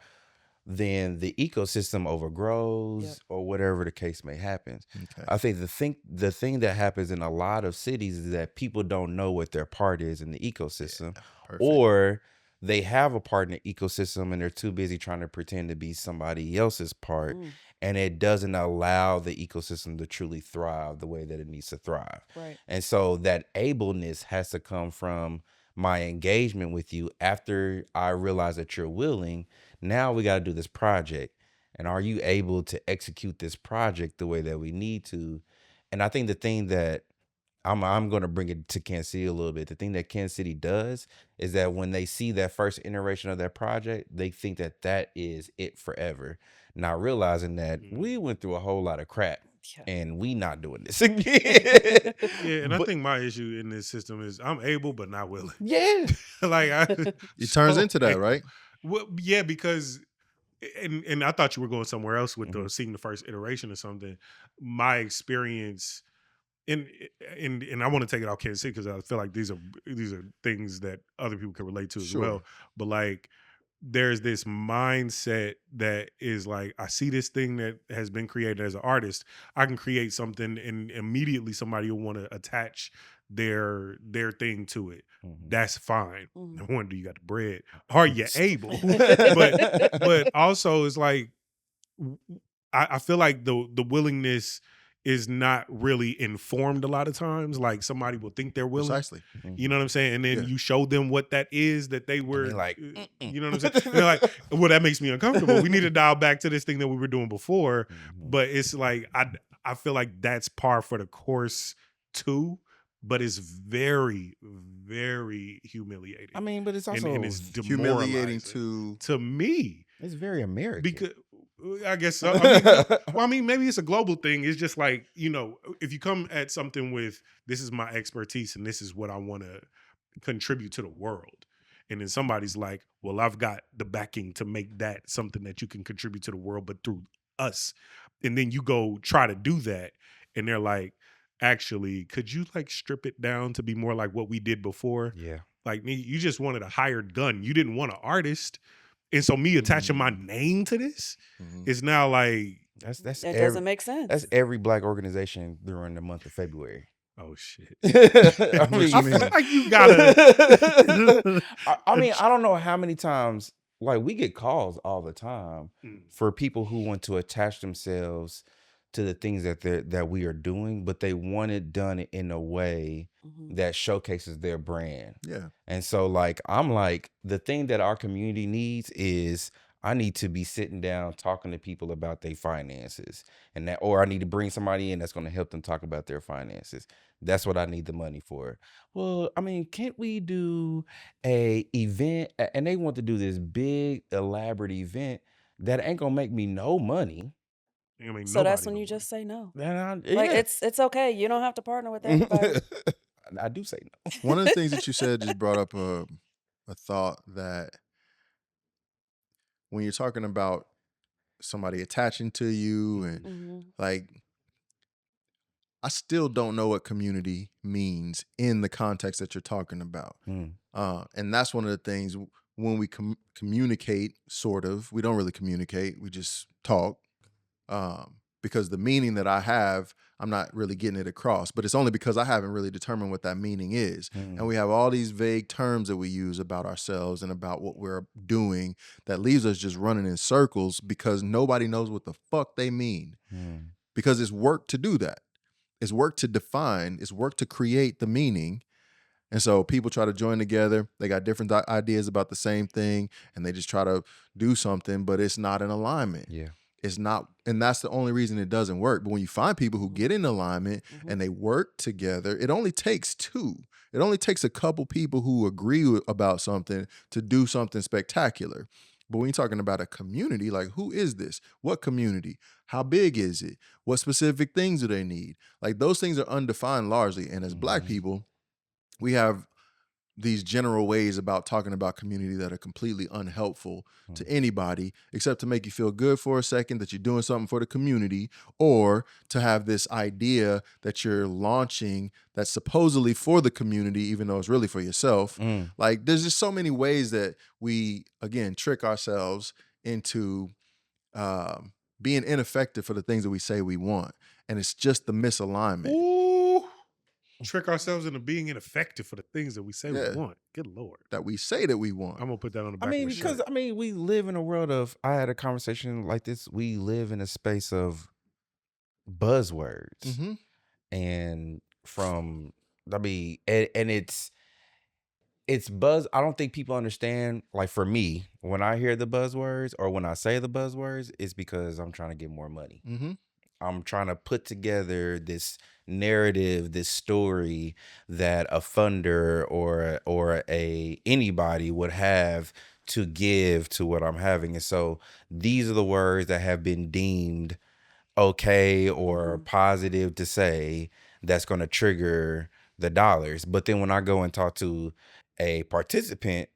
then the ecosystem overgrows, or whatever the case may happen. Okay. I think the thing that happens in a lot of cities is that people don't know what their part is in the ecosystem, perfect. or they have a part in the ecosystem and they're too busy trying to pretend to be somebody else's part, and it doesn't allow the ecosystem to truly thrive the way that it needs to thrive. Right. And so that ableness has to come from my engagement with you after I realize that you're willing. Now we got to do this project. And are you able to execute this project the way that we need to? And I think the thing that I'm going to bring it to Kansas City a little bit. The thing that Kansas City does is that when they see that first iteration of that project, they think that that is it forever, not realizing that we went through a whole lot of crap. Yeah. And we not doing this again. Yeah, and I think my issue in this system is I'm able but not willing. Yeah. Like it turns into that, right? Well, yeah, because and I thought you were going somewhere else with the seeing the first iteration or something. My experience and I want to take it out Kansas City because I feel like these are things that other people can relate to as well. But like, there's this mindset that is like, I see this thing that has been created as an artist. I can create something, and immediately somebody will want to attach their thing to it. That's fine. No wonder you got the bread. Are you able? but also it's like, I feel like the willingness is not really informed a lot of times. Like, somebody will think they're willing. Precisely. You know what I'm saying? And then you show them what that is that they were like, you know what I'm saying? And they're like, well, that makes me uncomfortable. We need to dial back to this thing that we were doing before. But it's like, I feel like that's par for the course too. But it's very, very humiliating. I mean, but it's also and it's humiliating to me. It's very American. Because I guess so. I mean, maybe it's a global thing. It's just like, if you come at something with, this is my expertise and this is what I want to contribute to the world. And then somebody's like, well, I've got the backing to make that something that you can contribute to the world, but through us. and then you go try to do that, and they're like, actually, could you like strip it down to be more like what we did before? Yeah. Like you just wanted a hired gun. You didn't want an artist. And so me attaching my name to this is now like, That's That doesn't make sense. that's every black organization during the month of February. oh shit. I What mean, you mean? Like you gotta. I mean, I don't know how many times, like, we get calls all the time Mm. for people who want to attach themselves to the things that we are doing, but they want it done in a way Mhm. that showcases their brand. Yeah. And so, like, I'm like, the thing that our community needs is I need to be sitting down talking to people about their finances, and that, or I need to bring somebody in that's going to help them talk about their finances. That's what I need the money for. Well, I mean, can't we do a event? And they want to do this big elaborate event that ain't gonna make me no money. I mean, So that's nobody when no you money. just say no. And Like yeah. it's okay. You don't have to partner with everybody. I do say no. One of the things that you said just brought up a thought that when you're talking about somebody attaching to you and Mhm. like, I still don't know what community means in the context that you're talking about. Mm. And that's one of the things when we communicate, sort of, we don't really communicate, we just talk. Because the meaning that I have, I'm not really getting it across, but it's only because I haven't really determined what that meaning is. And we have all these vague terms that we use about ourselves and about what we're doing that leaves us just running in circles because nobody knows what the fuck they mean. Mm. Because it's work to do that. It's work to define, it's work to create the meaning. And so people try to join together. They got different ideas about the same thing, and they just try to do something, but it's not in alignment. Yeah. It's not, and that's the only reason it doesn't work. But when you find people who get in alignment and they work together, it only takes two. It only takes a couple people who agree about something to do something spectacular. But when you're talking about a community, like, who is this? What community? How big is it? What specific things do they need? Like, those things are undefined largely. And as Black people, we have these general ways about talking about community that are completely unhelpful to anybody, except to make you feel good for a second that you're doing something for the community, or to have this idea that you're launching that's supposedly for the community, even though it's really for yourself. Like, there's just so many ways that we, again, trick ourselves into being ineffective for the things that we say we want. And it's just the misalignment. Ooh. Trick ourselves into being ineffective for the things that we say Yeah. we want. Good Lord. That we say that we want. I'm gonna put that on the back I mean, of a because shirt. we live in a world of. I had a conversation like this. We live in a space of buzzwords, Mm-hmm. and from and it's buzz. I don't think people understand. Like, for me, when I hear the buzzwords or when I say the buzzwords, it's because I'm trying to get more money. Mm-hmm. I'm trying to put together this narrative, this story that a funder or anybody would have to give to what I'm having. And so these are the words that have been deemed okay or positive to say that's going to trigger the dollars. But then when I go and talk to a participant,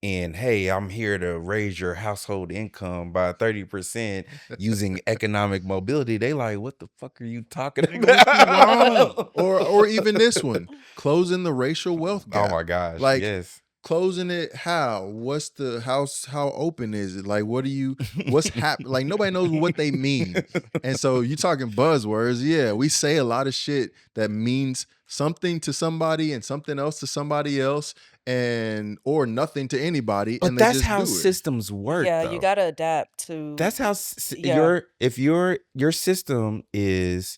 and hey, I'm here to raise your household income by 30% using economic mobility, they like, what the fuck are you talking about? Or even this one, closing the racial wealth gap. Oh my gosh. Like, yes. closing it how? What's the house? How open is it? Like, what's happening? Like, nobody knows what they mean. And so you talking buzzwords. Yeah, we say a lot of shit that means something to somebody and something else to somebody else, and or nothing to anybody. But and they that's just how do it. systems work. Yeah, though. you got to adapt to. That's how Yeah. if your system is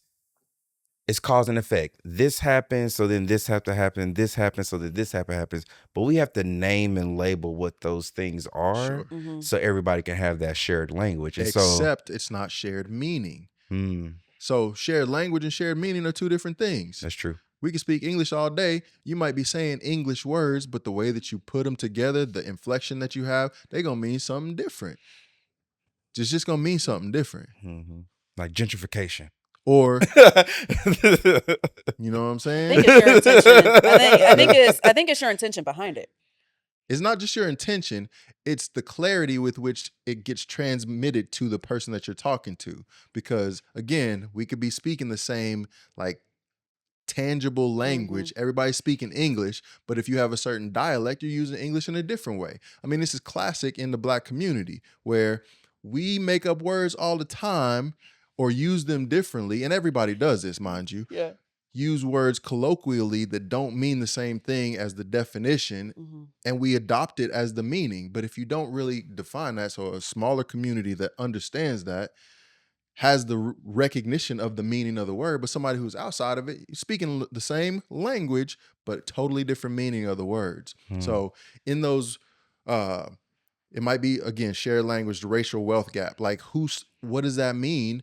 cause and effect. This happens, so then this have to happen. This happens, so that this happens. But we have to name and label what those things are, Sure. so everybody can have that shared language. And Except it's not shared meaning. So shared language and shared meaning are two different things. That's true. We can speak English all day. You might be saying English words, but the way that you put them together, the inflection that you have, they're going to mean something different. It's just going to mean something different. Like gentrification. Or, you know what I'm I saying? think it's your intention. I think it's your intention behind it. It's not just your intention, it's the clarity with which it gets transmitted to the person that you're talking to. Because again, we could be speaking the same like tangible language. Everybody's speaking English, but if you have a certain dialect, you're using English in a different way. I mean, this is classic in the Black community where we make up words all the time or use them differently. And everybody does this, mind you. Yeah. Use words colloquially that don't mean the same thing as the definition, and we adopt it as the meaning. But if you don't really define that, so a smaller community that understands that has the recognition of the meaning of the word, but somebody who's outside of it, speaking the same language, but totally different meaning of the words. So in those, it might be, again, shared language, the racial wealth gap. Like what does that mean?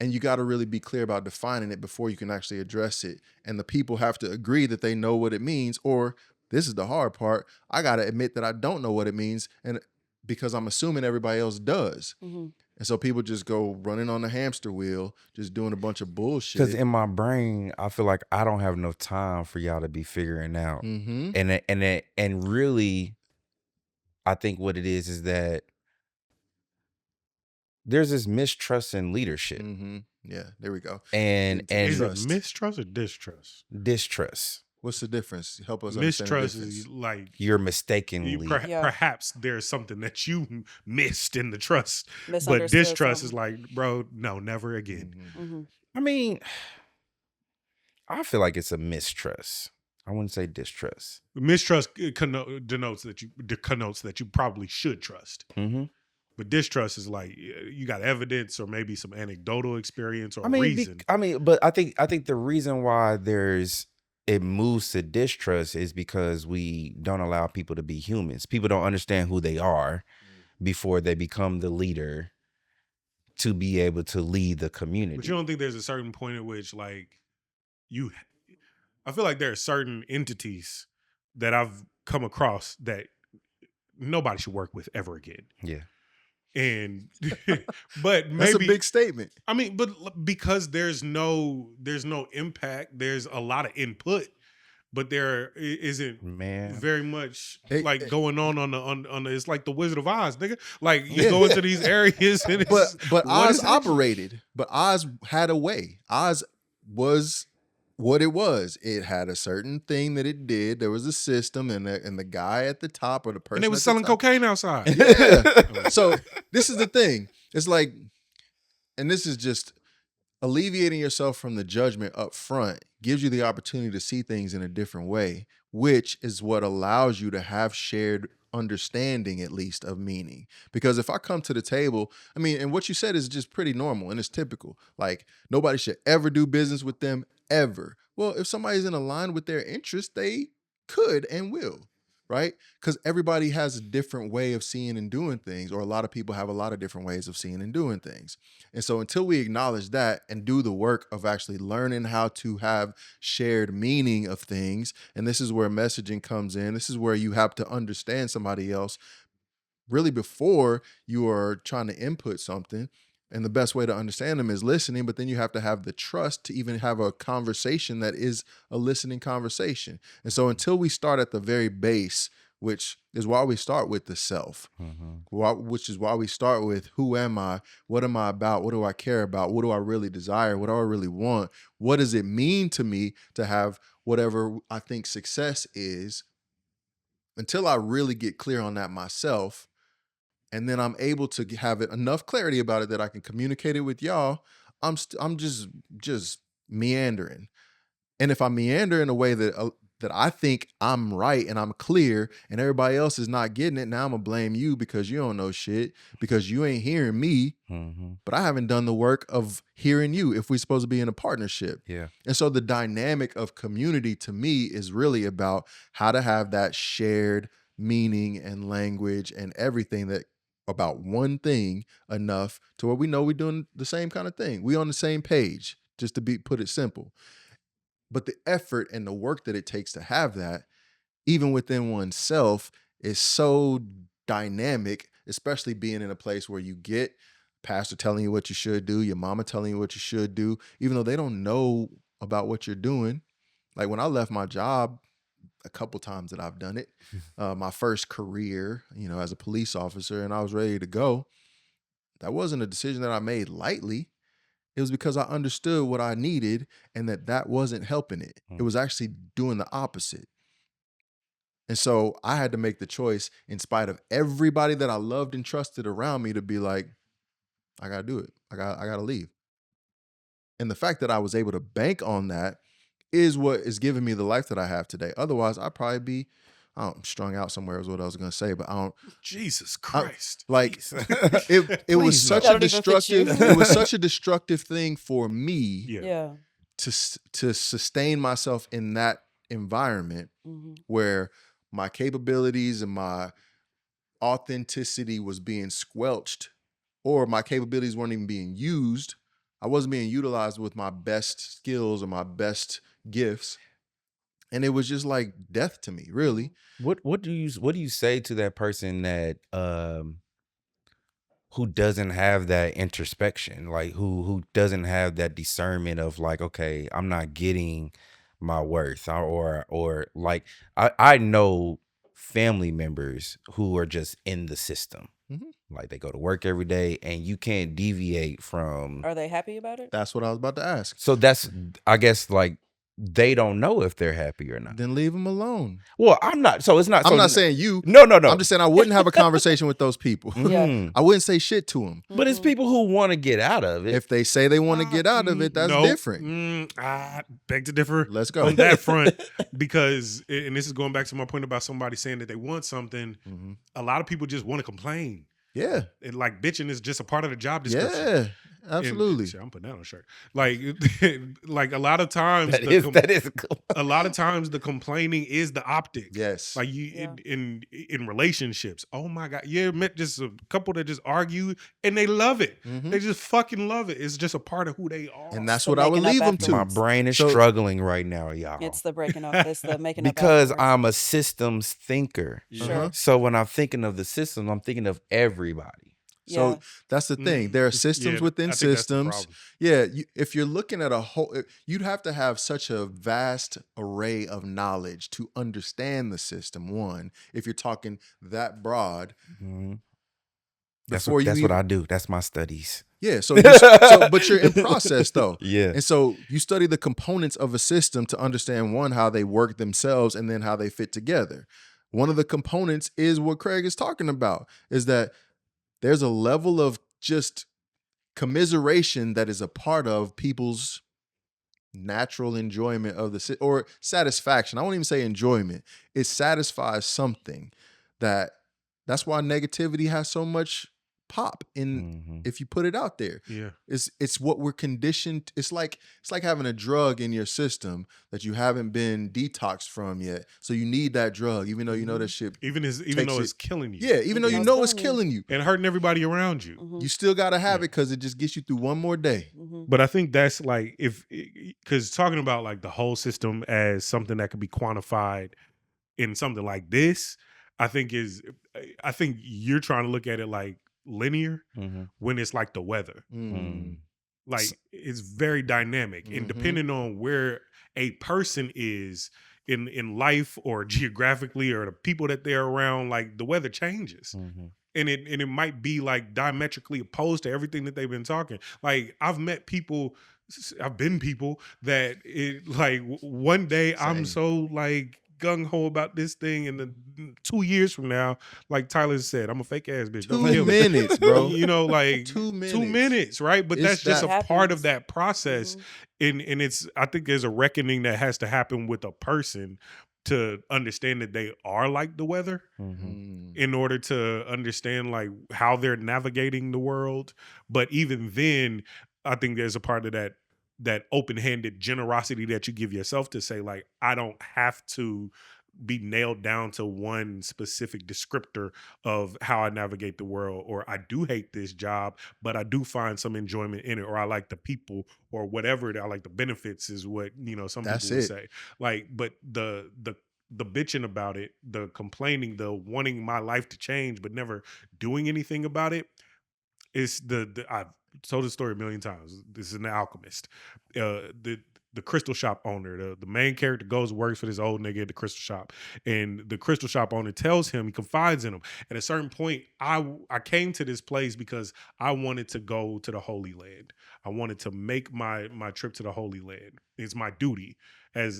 And you got to really be clear about defining it before you can actually address it. And the people have to agree that they know what it means, or this is the hard part, I got to admit that I don't know what it means, and because I'm assuming everybody else does. And so people just go running on the hamster wheel, just doing a bunch of bullshit. Because in my brain, I feel like I don't have enough time for y'all to be figuring out. And really, I think what it is that there's this mistrust in leadership. Yeah, there we go. And is it mistrust or distrust? Distrust. What's the difference? Help us understand the Mistrust difference. is like You're mistakenly. perhaps there's something that you missed in the trust, but Misunderstood distrust is something. like, bro, no, never again. I mean, I feel like it's a mistrust. I wouldn't say distrust. Mistrust denotes that you probably should trust. But distrust is like you got evidence or maybe some anecdotal experience or reason. But I think the reason why it moves to distrust is because we don't allow people to be humans. People don't understand who they are before they become the leader to be able to lead the community. But you don't think there's a certain point at which like I feel like there are certain entities that I've come across that nobody should work with ever again. Yeah. And but maybe that's a big statement. I mean, but because there's no impact, there's a lot of input, but there isn't very much like going on the it's like the Wizard of Oz, nigga. Like you go into these areas and it's, but Oz operated, but Oz had a way. Oz was what it was. It had a certain thing that it did. There was a system, and the guy at the top, or the person, and they was selling cocaine outside. Yeah. So this is the thing. It's like, and this is just alleviating yourself from the judgment up front gives you the opportunity to see things in a different way, which is what allows you to have shared understanding, at least, of meaning. Because if I come to the table, I mean, and what you said is just pretty normal and it's typical. Like, nobody should ever do business with them, ever. Well, if somebody's in line with their interest, they could and will, right? Because everybody has a different way of seeing and doing things, or a lot of people have a lot of different ways of seeing and doing things. And so until we acknowledge that and do the work of actually learning how to have shared meaning of things, and this is where messaging comes in, this is where you have to understand somebody else really before you are trying to input something. And the best way to understand them is listening, but then you have to have the trust to even have a conversation that is a listening conversation. And so until we start at the very base, which is why we start with the self, which is why we start with who am I? What am I about? What do I care about? What do I really desire? What do I really want? What does it mean to me to have whatever I think success is? Until I really get clear on that myself, and then I'm able to have enough clarity about it that I can communicate it with y'all, I'm just meandering. And if I meander in a way that I think I'm right and I'm clear and everybody else is not getting it, now I'm gonna blame you because you don't know shit, because you ain't hearing me, but I haven't done the work of hearing you if we're supposed to be in a partnership. Yeah. And so the dynamic of community to me is really about how to have that shared meaning and language and everything that about one thing enough to where we know we're doing the same kind of thing. We on the same page, just to put it simple. But the effort and the work that it takes to have that, even within oneself, is so dynamic, especially being in a place where you get pastor telling you what you should do, your mama telling you what you should do, even though they don't know about what you're doing. Like when I left my job a couple times that I've done it. My first career, as a police officer, and I was ready to go. That wasn't a decision that I made lightly. It was because I understood what I needed and that wasn't helping it. It was actually doing the opposite. And so I had to make the choice, in spite of everybody that I loved and trusted around me, to be like, I gotta do it. I gotta leave. And the fact that I was able to bank on that is what is giving me the life that I have today. Otherwise, I'd probably be strung out somewhere is what I was gonna say, but I don't. Jesus Christ. Like Jeez. it was Please such no. a That don't even fit you. destructive. It was such a destructive thing for me Yeah. to sustain myself in that environment where my capabilities and my authenticity was being squelched, or my capabilities weren't even being used. I wasn't being utilized with my best skills or my best gifts. And it was just like death to me, really. What do you say to that person that who doesn't have that introspection, like who doesn't have that discernment of like, okay, I'm not getting my worth, or like I know family members who are just in the system. Like they go to work every day and you can't deviate from. Are they happy about it? That's what I was about to ask. So that's, I guess, like they don't know if they're happy or not. Then leave them alone. Well, I'm not. So it's not. I'm so, not saying you. No. I'm just saying I wouldn't have a conversation with those people. Mhm. I wouldn't say shit to them. But it's people who want to get out of it. If they say they want to get out of it, that's No. different. I beg to differ. Let's go. On that front, because, and this is going back to my point about somebody saying that they want something, a lot of people just want to complain. Yeah. And like bitching is just a part of the job description. Yeah. Absolutely. And, shit, I'm putting that on a shirt. Like, like a lot of times, that is cool. a lot of times the complaining is the optic. Yes. Like in relationships. Oh my God. You met just a couple that just argue and they love it. They just fucking love it. It's just a part of who they are. And that's So what I would making up leave them to. My brain is So- struggling right now, y'all. It's the breaking up. It's the making up Because afterwards. I'm a systems thinker. Sure. So when I'm thinking of the system, I'm thinking of everybody. So Yeah. that's the thing. There are systems Yeah, within I think that's the systems. problem. Yeah. If you're looking at a whole, you'd have to have such a vast array of knowledge to understand the system. One, if you're talking that broad. That's Before what, you that's what even- I do. That's my studies. Yeah. So but you're in process though. Yeah. And so you study the components of a system to understand, one, how they work themselves and then how they fit together. One of the components is what Craig is talking about, is that there's a level of just commiseration that is a part of people's natural enjoyment of the or satisfaction. I won't even say enjoyment. It satisfies something that's why negativity has so much pop in if you put it out there. Yeah. It's what we're conditioned. It's like having a drug in your system that you haven't been detoxed from yet. So you need that drug, even though you know that shit. Even takes though it- it's killing you. Yeah, even though you It's know it's killing you. killing you. And hurting everybody around you. You still gotta have it because it just gets you through one more day. But I think that's like, because talking about like the whole system as something that could be quantified in something like this, I think you're trying to look at it like linear when it's like the weather. Like it's very dynamic, and depending on where a person is in life or geographically or the people that they're around, like the weather changes. And it might be like diametrically opposed to everything that they've been talking. Like I've been people that like one day I'm so like gung ho about this thing, and then 2 years from now, like Tyler said, I'm a fake ass bitch. Don't 2 kill me. minutes, bro. You know, like 2 minutes. 2 minutes, right? But It's that's just that- a part of happens. that process. And I think there's a reckoning that has to happen with a person to understand that they are like the weather, in order to understand like how they're navigating the world. But even then, I think there's a part of that open-handed generosity that you give yourself to say, like, I don't have to be nailed down to one specific descriptor of how I navigate the world, or I do hate this job, but I do find some enjoyment in it, or I like the people, or whatever. I like the benefits is what, some That's people would it. say. Like, but the bitching about it, the complaining, the wanting my life to change, but never doing anything about it, is I've told the story a million times. This is an alchemist. the crystal shop owner. The main character goes and works for this old nigga at the crystal shop, and the crystal shop owner tells him, he confides in him. At a certain point, I came to this place because I wanted to go to the Holy Land. I wanted to make my trip to the Holy Land. It's my duty as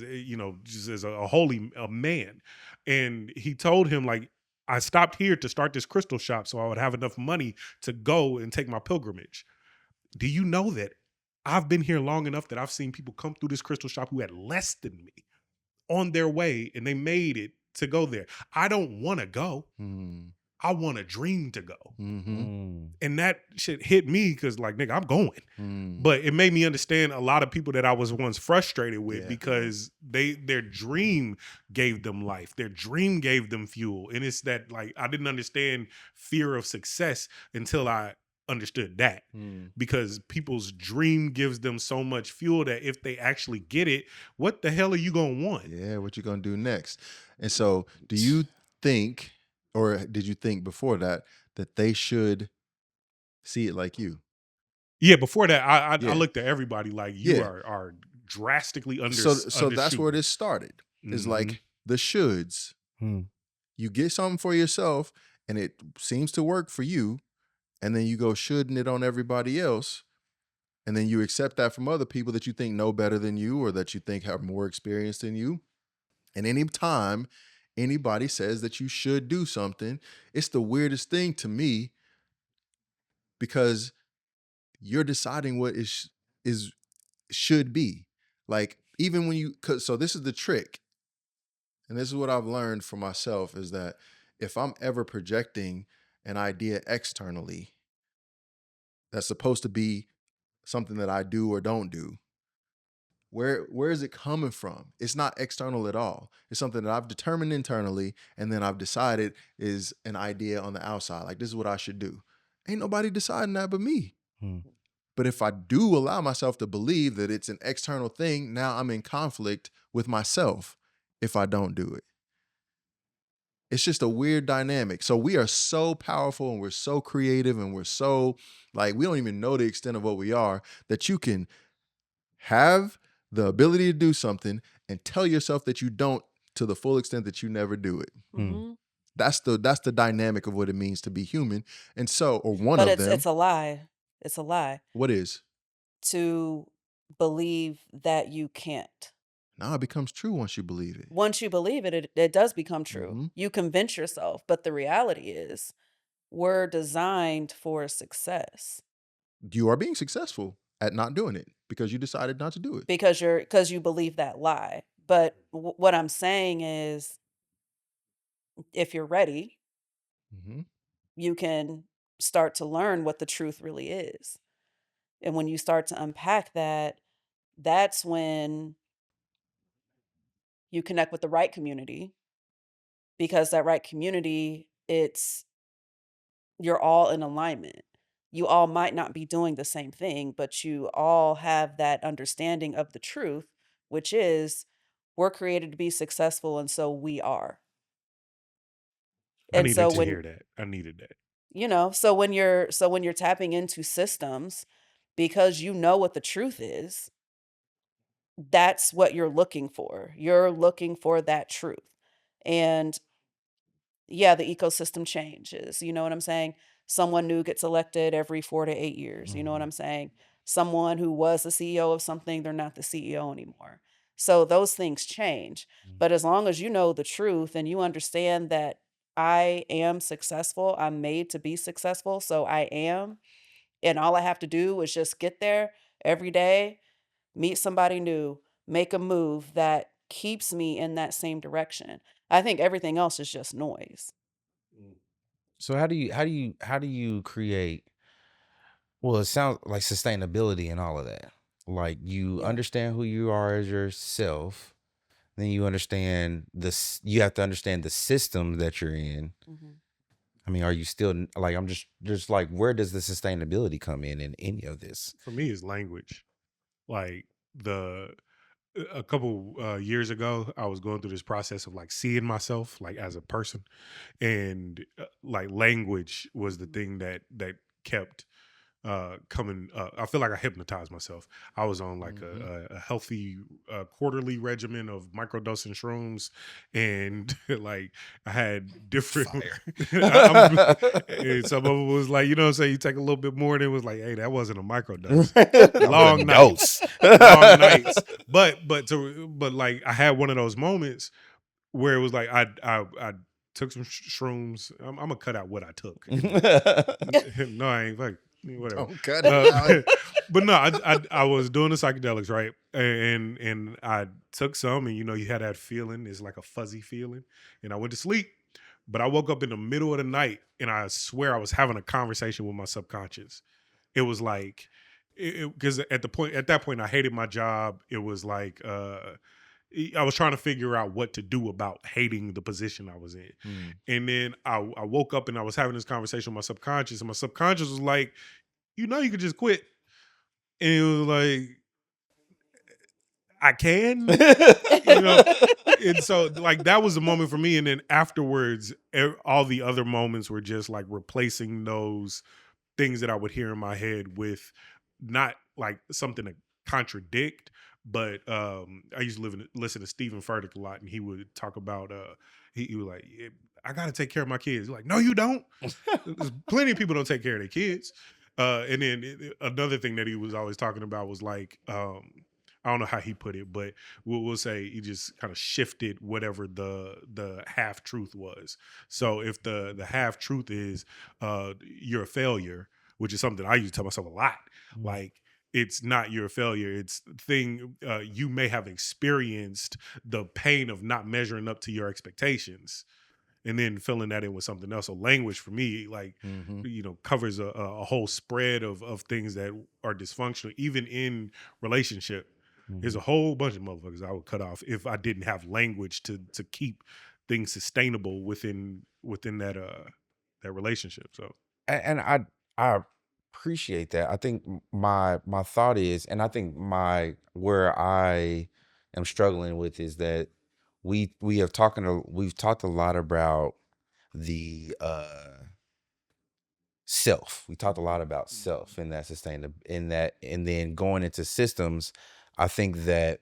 just as a holy a man. And he told him, like, I stopped here to start this crystal shop so I would have enough money to go and take my pilgrimage. Do you know that I've been here long enough that I've seen people come through this crystal shop who had less than me on their way, and they made it to go there. I don't want to go. Mm. I want a dream to go. Mm-hmm. And that shit hit me because, like, nigga, I'm going. Mm. But it made me understand a lot of people that I was once frustrated with, Yeah. because their dream gave them life. Their dream gave them fuel. And it's that, like, I didn't understand fear of success until I understood that. Mm. Because people's dream gives them so much fuel that if they actually get it, what the hell are you gonna want? Yeah, what you gonna do next? And so, do you think, or did you think before that they should see it like you? Yeah, before that, I Yeah. looked at everybody like, you Yeah. are drastically So that's where undershooting. this started. Is Mhm. like the shoulds. Hmm. You get something for yourself, and it seems to work for you, and then you go shoulding it on everybody else, and then you accept that from other people that you think know better than you or that you think have more experience than you. And any time anybody says that you should do something, it's the weirdest thing to me, because you're deciding what is should be. Like, even when you, so this is the trick, and this is what I've learned for myself, is that if I'm ever projecting an idea externally that's supposed to be something that I do or don't do, where is it coming from? It's not external at all. It's something that I've determined internally, and then I've decided is an idea on the outside. Like, this is what I should do. Ain't nobody deciding that but me. Hmm. But if I do allow myself to believe that it's an external thing, now I'm in conflict with myself if I don't do it. It's just a weird dynamic. So we are so powerful, and we're so creative, and we're so, like, we don't even know the extent of what we are, that you can have the ability to do something and tell yourself that you don't, to the full extent that you never do it. Mhm. That's the dynamic of what it means to be human. And so, or one But of it's them, a lie. It's a lie what is? to believe that you can't. Now it becomes true once you believe it. Once you believe it, it does become true. Mhm. You convince yourself, but the reality is we're designed for success You are being successful at not doing it because you decided not to do it. because you believe that lie. But what I'm saying is, if you're ready, Mhm. you can start to learn what the truth really is. And when you start to unpack that, that's when you connect with the right community, because that right community, you're all in alignment. You all might not be doing the same thing, but you all have that understanding of the truth, which is we're created to be successful, and so we are. I And so needed to when hear that. I needed that. so when you're tapping into systems, because you know what the truth is, that's what you're looking for. You're looking for that truth. And yeah, the ecosystem changes. You know what I'm saying? Someone new gets elected every 4 to 8 years. You know what Mhm. I'm saying? Someone who was the CEO of something, they're not the CEO anymore. So those things change. Mhm. But as long as you know the truth and you understand that I am successful, I'm made to be successful. So I am. And all I have to do is just get there every day, meet somebody new, make a move that keeps me in that same direction. I think everything else is just noise. So how do you create? Well, it sounds like sustainability and all of that. Like, you Yeah. understand who you are as yourself, then you understand this. You have to understand the system that you're in. Mhm. I mean, are you still like? I'm just like, where does the sustainability come in any of this? For me, is language. Like, a couple years ago, I was going through this process of, like, seeing myself, like, as a person, and like, language was the thing that kept coming. I feel like I hypnotized myself. I was on like a healthy quarterly regimen of microdosing shrooms, and like I had different. And some of it was like, you know what I'm saying, you take a little bit more, and it was like, hey, that wasn't a microdose. Long nights, long nights. But like I had one of those moments where it was like I took some shrooms. I'm gonna cut out what I took. No, I ain't like whatever. Don't cut it out. But no, I was doing the psychedelics, right? And I took some, and you had that feeling. It's like a fuzzy feeling, and I went to sleep. But I woke up in the middle of the night, and I swear I was having a conversation with my subconscious. It was like, because at that point, I hated my job. It was like, I was trying to figure out what to do about hating the position I was in. And then I woke up and I was having this conversation with my subconscious, and my subconscious was like, you could just quit. And it was like, I can, and so like that was the moment for me. And then afterwards, all the other moments were just like replacing those things that I would hear in my head with not like something to contradict, but I used to listen to Stephen Furtick a lot, and he would talk about he was like, I got to take care of my kids. He's like, no, you don't. There's plenty of people don't take care of their kids. And then another thing that he was always talking about was like, I don't know how he put it, but we'll say he just kind of shifted whatever the half truth was. So if the half truth is you're a failure, which is something I used to tell myself a lot, like it's not you're a failure. It's thing you may have experienced the pain of not measuring up to your expectations, and then filling that in with something else. So language for me, like, covers a whole spread of things that are dysfunctional, even in relationship. There's a whole bunch of motherfuckers I would cut off if I didn't have language to keep things sustainable within that relationship. So, and I appreciate that. I think my thought is, and I think where I am struggling with is that we've talked a lot about the self. We talked a lot about self and that and then going into systems. I think that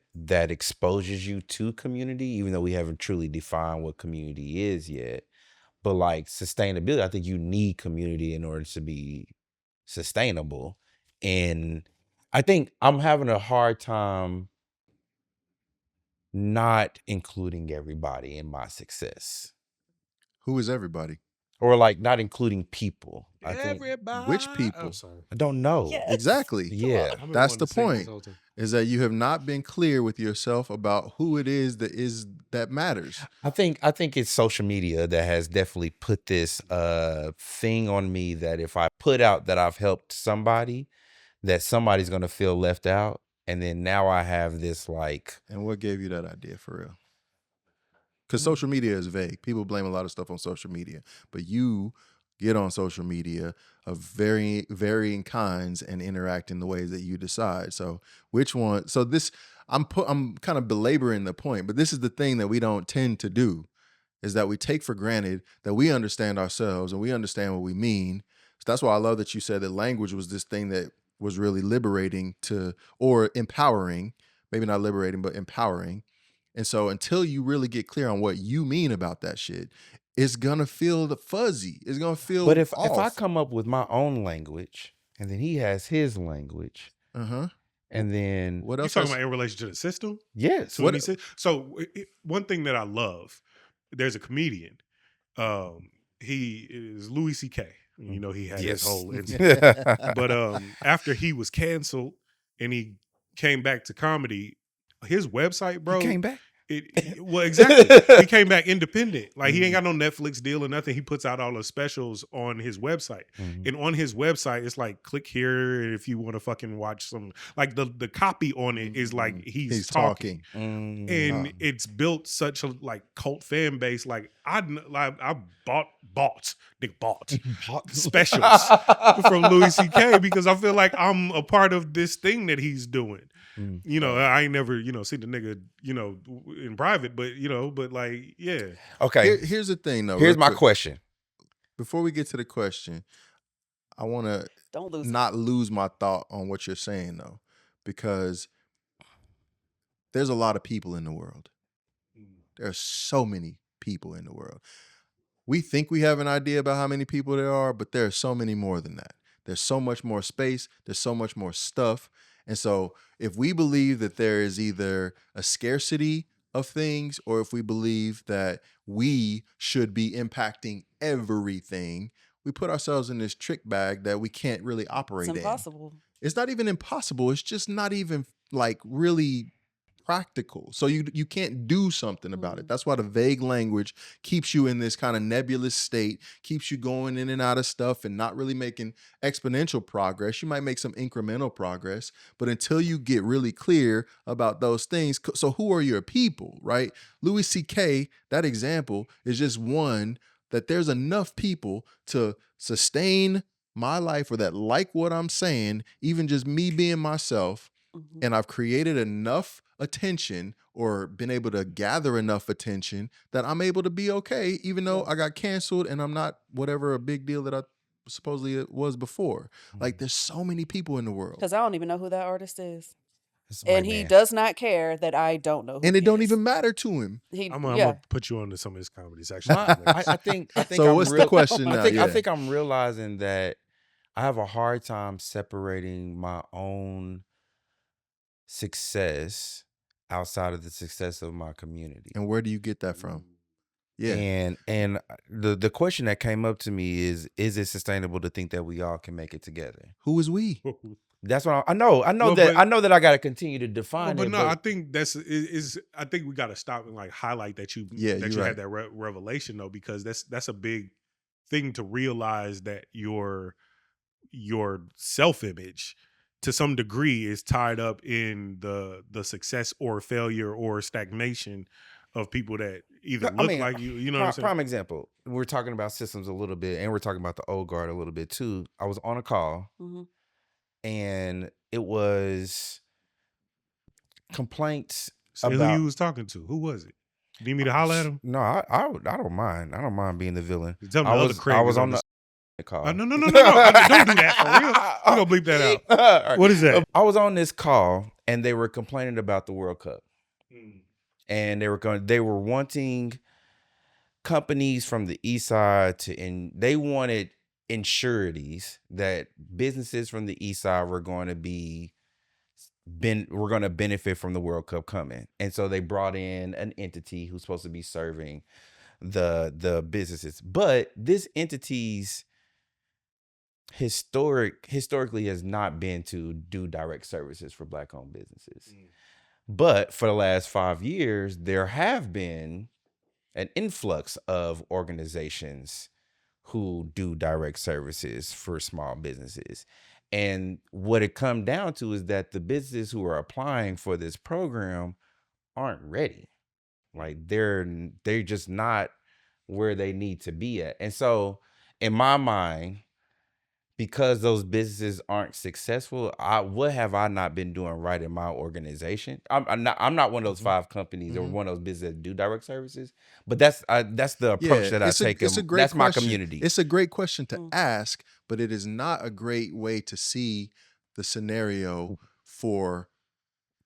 exposes you to community, even though we haven't truly defined what community is yet. But like sustainability, I think you need community in order to be sustainable. And I think I'm having a hard time not including everybody in my success, Who is everybody? or like not including people. I think everybody. Which people? I'm sorry. I don't know. Yes. Exactly. Yeah. I've been That's wanting the to sing this point. whole time. Is that you have not been clear with yourself about who it is that matters. I think it's social media that has definitely put this thing on me that if I put out that I've helped somebody, that somebody's gonna feel left out. And then now I have this like, And what gave you that idea for real? Because social media is vague. People blame a lot of stuff on social media, but you get on social media of varying kinds and interact in the ways that you decide. So which one? So this, I'm kind of belaboring the point, but this is the thing that we don't tend to do, is that we take for granted that we understand ourselves and we understand what we mean. So that's why I love that you said that language was this thing that was really liberating or empowering, maybe not liberating, but empowering. And so until you really get clear on what you mean about that shit, it's gonna feel fuzzy. It's gonna feel but if off. I come up with my own language and then he has his language, and then What You else? talking about in relation to the system? yes, So one thing that I love, there's a comedian. He is Louis C.K. He had his whole incident. But after he was canceled and he came back to comedy, his website, bro, he came back. Well, exactly. He came back independent. Like he ain't got no Netflix deal or nothing. He puts out all the specials on his website. And on his website, it's like, click here if you want to fucking watch some. Like the copy on it is like he's talking. And it's built such a like cult fan base. Like I bought specials from Louis C.K. because I feel like I'm a part of this thing that he's doing. I ain't never, seen the nigga, in private, but like, yeah. Okay. Here's the thing though. Here's real my quick. question. Before we get to the question, I want to Don't lose it. not lose my thought on what you're saying though, because there's a lot of people in the world. There are so many people in the world. We think we have an idea about how many people there are, but there are so many more than that. There's so much more space. There's so much more stuff. And so if we believe that there is either a scarcity of things, or if we believe that we should be impacting everything, we put ourselves in this trick bag that we can't really It's operate in. impossible. It's not even impossible. It's just not even like really practical. So you can't do something about it. That's why the vague language keeps you in this kind of nebulous state, keeps you going in and out of stuff and not really making exponential progress. You might make some incremental progress, but until you get really clear about those things. So who are your people, right? Louis C.K., that example is just one that there's enough people to sustain my life or that like what I'm saying, even just me being myself. And I've created enough attention or been able to gather enough attention that I'm able to be okay, even though I got canceled and I'm not whatever a big deal that I supposedly it was before. Like there's so many people in the world. Because I don't even know who that artist is. It's a white And he man. does not care that I don't know who And he it don't is. even matter to him. I'm gonna put you on to some of his comedies. Actually, I think So I'm what's the question now? I think I'm realizing that I have a hard time separating my own success outside of the success of my community. And where do you get that from? Yeah. And the question that came up to me is it sustainable to think that we all can make it together? Who is we? That's what I know. I know Well, that I got to continue to define but it. no, I think I think we got to stop and like highlight that you right. had that revelation though, because that's a big thing to realize that your self-image to some degree is tied up in the success or failure or stagnation of people that either look like you. You know what I'm saying? Prime example. We're talking about systems a little bit, and we're talking about the old guard a little bit too. I was on a call, and it was complaints Say about who you was talking to. Who was it? You need me to holler at him? No, I don't mind. I don't mind being the villain. Tell me I was on the call. No. Don't do that for real. We're gonna bleep that out. Right. What is that? I was on this call and they were complaining about the World Cup. And they were wanting companies from the east side they wanted insurities that businesses from the east side were going to benefit from the World Cup coming. And so they brought in an entity who's supposed to be serving the businesses. But this entity's historically has not been to do direct services for Black-owned businesses. But for the last 5 years, there have been an influx of organizations who do direct services for small businesses. And what it come down to is that the businesses who are applying for this program aren't ready. Like they're just not where they need to be at. And so in my mind, because those businesses aren't successful, what have I not been doing right in my organization? I'm not one of those 5 companies or one of those businesses that do direct services, but that's the approach that I take. It's a great that's question. my community. It's a great question to ask, but it is not a great way to see the scenario for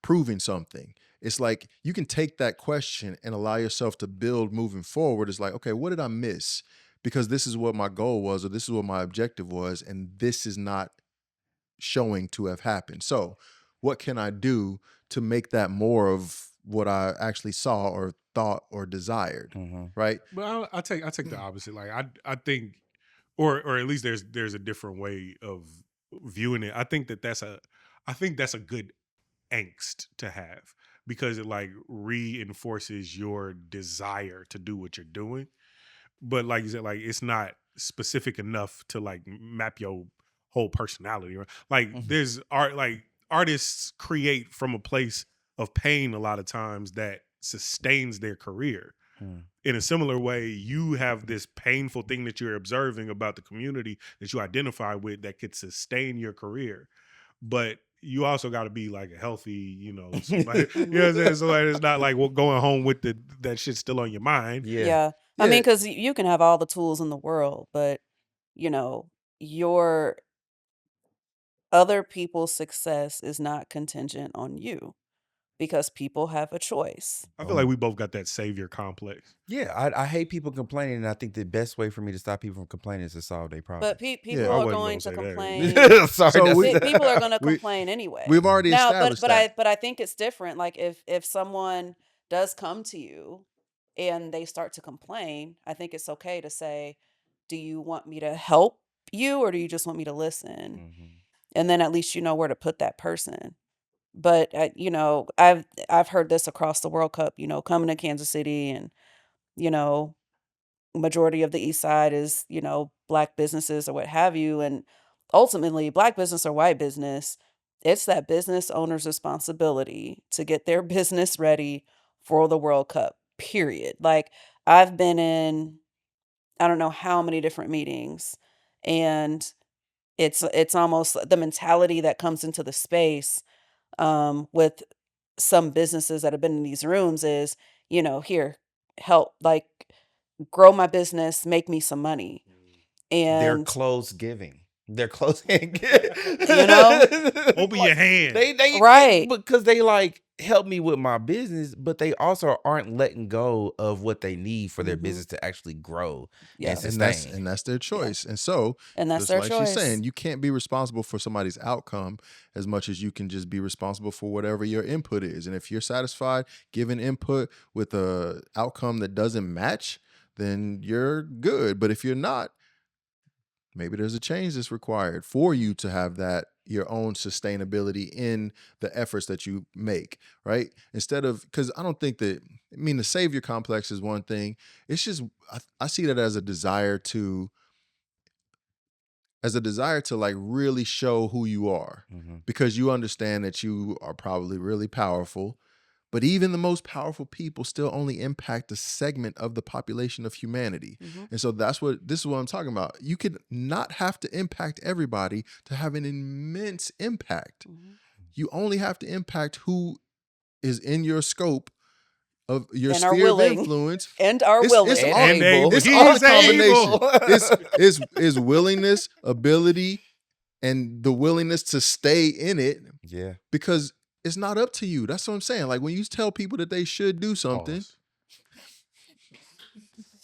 proving something. It's like you can take that question and allow yourself to build moving forward. It's like, okay, what did I miss? Because this is what my goal was, or this is what my objective was, and this is not showing to have happened. So what can I do to make that more of what I actually saw or thought or desired, right? But I take the opposite. Like I think, or at least there's a different way of viewing it. I think that's a good angst to have, because it like reinforces your desire to do what you're doing. But like you said, like it's not specific enough to like map your whole personality. Right? Like there's art, like artists create from a place of pain a lot of times that sustains their career. In a similar way, you have this painful thing that you're observing about the community that you identify with that could sustain your career. But you also got to be like a healthy, somebody, you know what I'm saying? Somebody that's not like going home with that shit still on your mind. Yeah. I mean, because you can have all the tools in the world, but, your other people's success is not contingent on you because people have a choice. I feel like we both got that savior complex. Yeah, I hate people complaining, and I think the best way for me to stop people from complaining is to solve their problem. But people Yeah. I are wasn't going gonna to say that. complain. Sorry, So that's- People are going to we- complain anyway. We've already Now, established that. I think it's different. Like if someone does come to you and they start to complain, I think it's okay to say, "Do you want me to help you, or do you just want me to listen?" Mhm. And then at least you know where to put that person. But I've heard this across the World Cup. Coming to Kansas City, and you know, majority of the East Side is Black businesses or what have you, and ultimately, Black business or white business, it's that business owner's responsibility to get their business ready for the World Cup. Period. Like I've been in, I don't know how many different meetings, and it's almost the mentality that comes into the space with some businesses that have been in these rooms is, here, help, like grow my business, make me some money. They're And close giving. They're close. Open your hand. They Right. because they like help me with my business, but they also aren't letting go of what they need for their Mhm. business to actually grow Yeah. and And sustain. that's their choice. And so, And that's just their like choice. she's saying, you can't be responsible for somebody's outcome as much as you can just be responsible for whatever your input is. And if you're satisfied giving input with a outcome that doesn't match, then you're good. But if you're not, maybe there's a change that's required for you to have that your own sustainability in the efforts that you make, right? Instead of, because I don't think that, I mean, the savior complex is one thing. It's just, I see that as a desire to like really show who you are, Mhm. because you understand that you are probably really powerful. But even the most powerful people still only impact a segment of the population of humanity. Mhm. And so this is what I'm talking about. You could not have to impact everybody to have an immense impact. Mhm. You only have to impact who is in your scope of your And are sphere of willing. influence. And are It's willing. all- And able. It's He's all a combination. able. It's willingness, ability, and the willingness to stay in it, Yeah. because it's not up to you. That's what I'm saying. Like when you tell people that they should do something,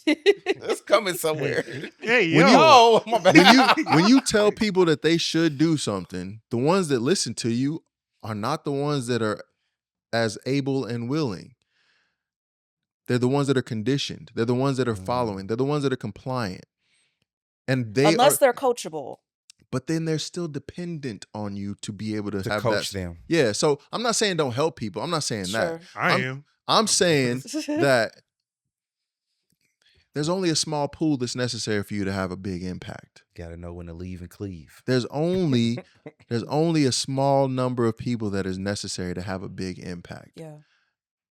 It's coming somewhere. Hey, When yo. you- Oh, my bad. when you tell people that they should do something, the ones that listen to you are not the ones that are as able and willing. They're the ones that are conditioned. They're the ones that are following. They're the ones that are compliant. And Unless they're coachable. but then they're still dependent on you to be able to have coach that. them. Yeah. So I'm not saying don't help people. I'm not saying that. Sure. I am. I'm saying that there's only a small pool that's necessary for you to have a big impact. Got to know when to leave and cleave. There's only a small number of people that is necessary to have a big impact. Yeah.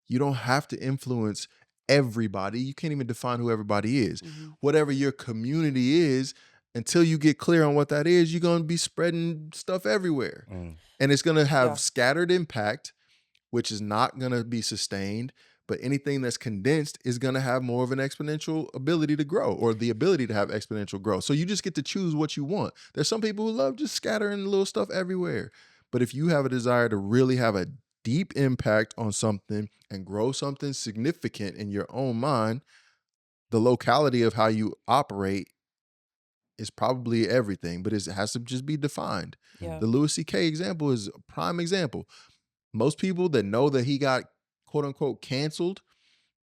You don't have to influence everybody. You can't even define who everybody is. Mhm. Whatever your community is, until you get clear on what that is, you're going to be spreading stuff everywhere. And it's going to have Yeah. scattered impact, which is not going to be sustained. But anything that's condensed is going to have more of an exponential ability to grow, or the ability to have exponential growth. So you just get to choose what you want. There's some people who love just scattering little stuff everywhere. But if you have a desire to really have a deep impact on something and grow something significant in your own mind, the locality of how you operate is probably everything, but it has to just be defined. Yeah. The Louis C.K. example is a prime example. Most people that know that he got quote unquote canceled,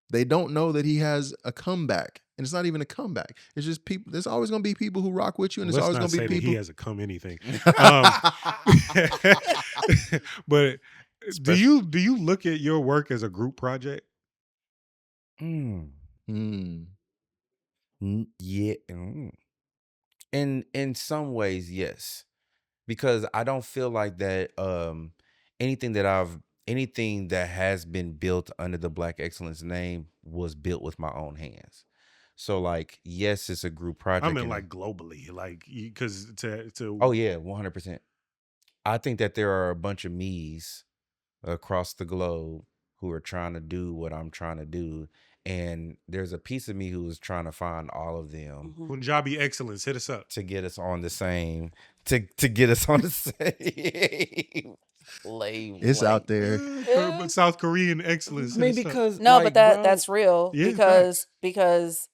they don't know that he has a comeback. And it's not even a comeback. It's just people. There's always going to be people who rock with you, and Let's there's always not going to say be that people. he hasn't come anything. But do you look at your work as a group project? Yeah. In some ways, yes. Because I don't feel like that anything that has been built under the Black Excellence name was built with my own hands. So like, yes, it's a group project. I mean, like globally, like because to oh yeah, 100%. I think that there are a bunch of me's across the globe who are trying to do what I'm trying to do, And there's a piece of me who is trying to find all of them Mhm. Punjabi excellence, hit us up. to get us on the same to get us on the same It's out there. Yeah. South Korean excellence. I mean, hit us up. because No, like, but that bro, that's real Yeah, because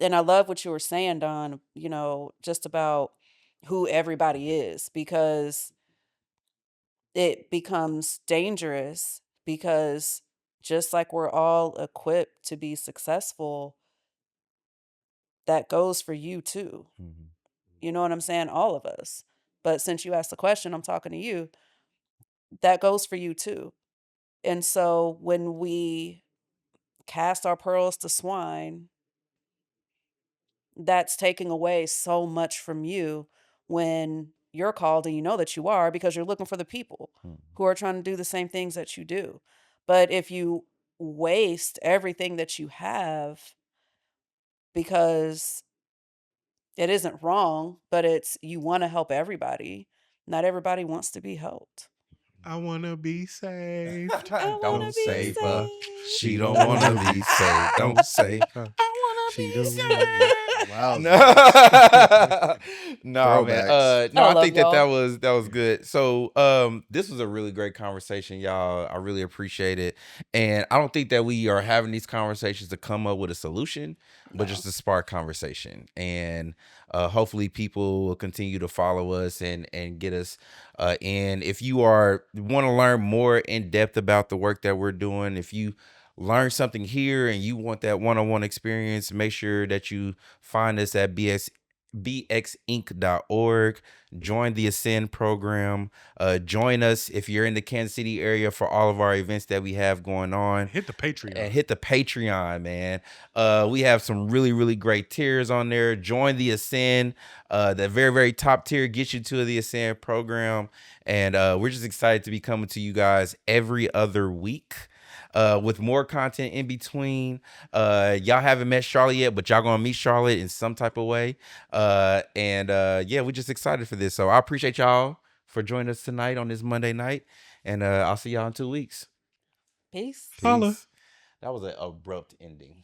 and I love what you were saying, Don, just about who everybody is, because it becomes dangerous, because just like we're all equipped to be successful, that goes for you too. Mhm. You know what I'm saying? All of us. But since you asked the question, I'm talking to you. That goes for you too. And so when we cast our pearls to swine, that's taking away so much from you when you're called, and you know that you are, because you're looking for the people Mhm. who are trying to do the same things that you do. But if you waste everything that you have, because it isn't wrong, but it's you want to help everybody, not everybody wants to be helped. I wanna be saved. I Don't want to be save her. saved. She don't wanna be saved. Don't save her. I She want to don't be wanna be- saved. Wow. No, man. Throwbacks. No, I I love think that y'all. was good. So, this was a really great conversation, y'all. I really appreciate it, and I don't think that we are having these conversations to come up with a solution, but No. just to spark conversation. And hopefully, people will continue to follow us and get us in. If you want to learn more in depth about the work that we're doing, if you learn something here and you want that one-on-one experience, make sure that you find us at bxinc.org. Join the Ascend program. Join us if you're in the Kansas City area for all of our events that we have going on. Hit the Patreon. And hit the Patreon, man. We have some really, really great tiers on there. Join the Ascend. The very, very top tier gets you to the Ascend program. And we're just excited to be coming to you guys every other week. With more content in between. Y'all haven't met Charlotte yet, but y'all gonna meet Charlotte in some type of way. Yeah, we're just excited for this. So I appreciate y'all for joining us tonight on this Monday night. And I'll see y'all in 2 weeks. Peace. Holla. Peace. That was an abrupt ending.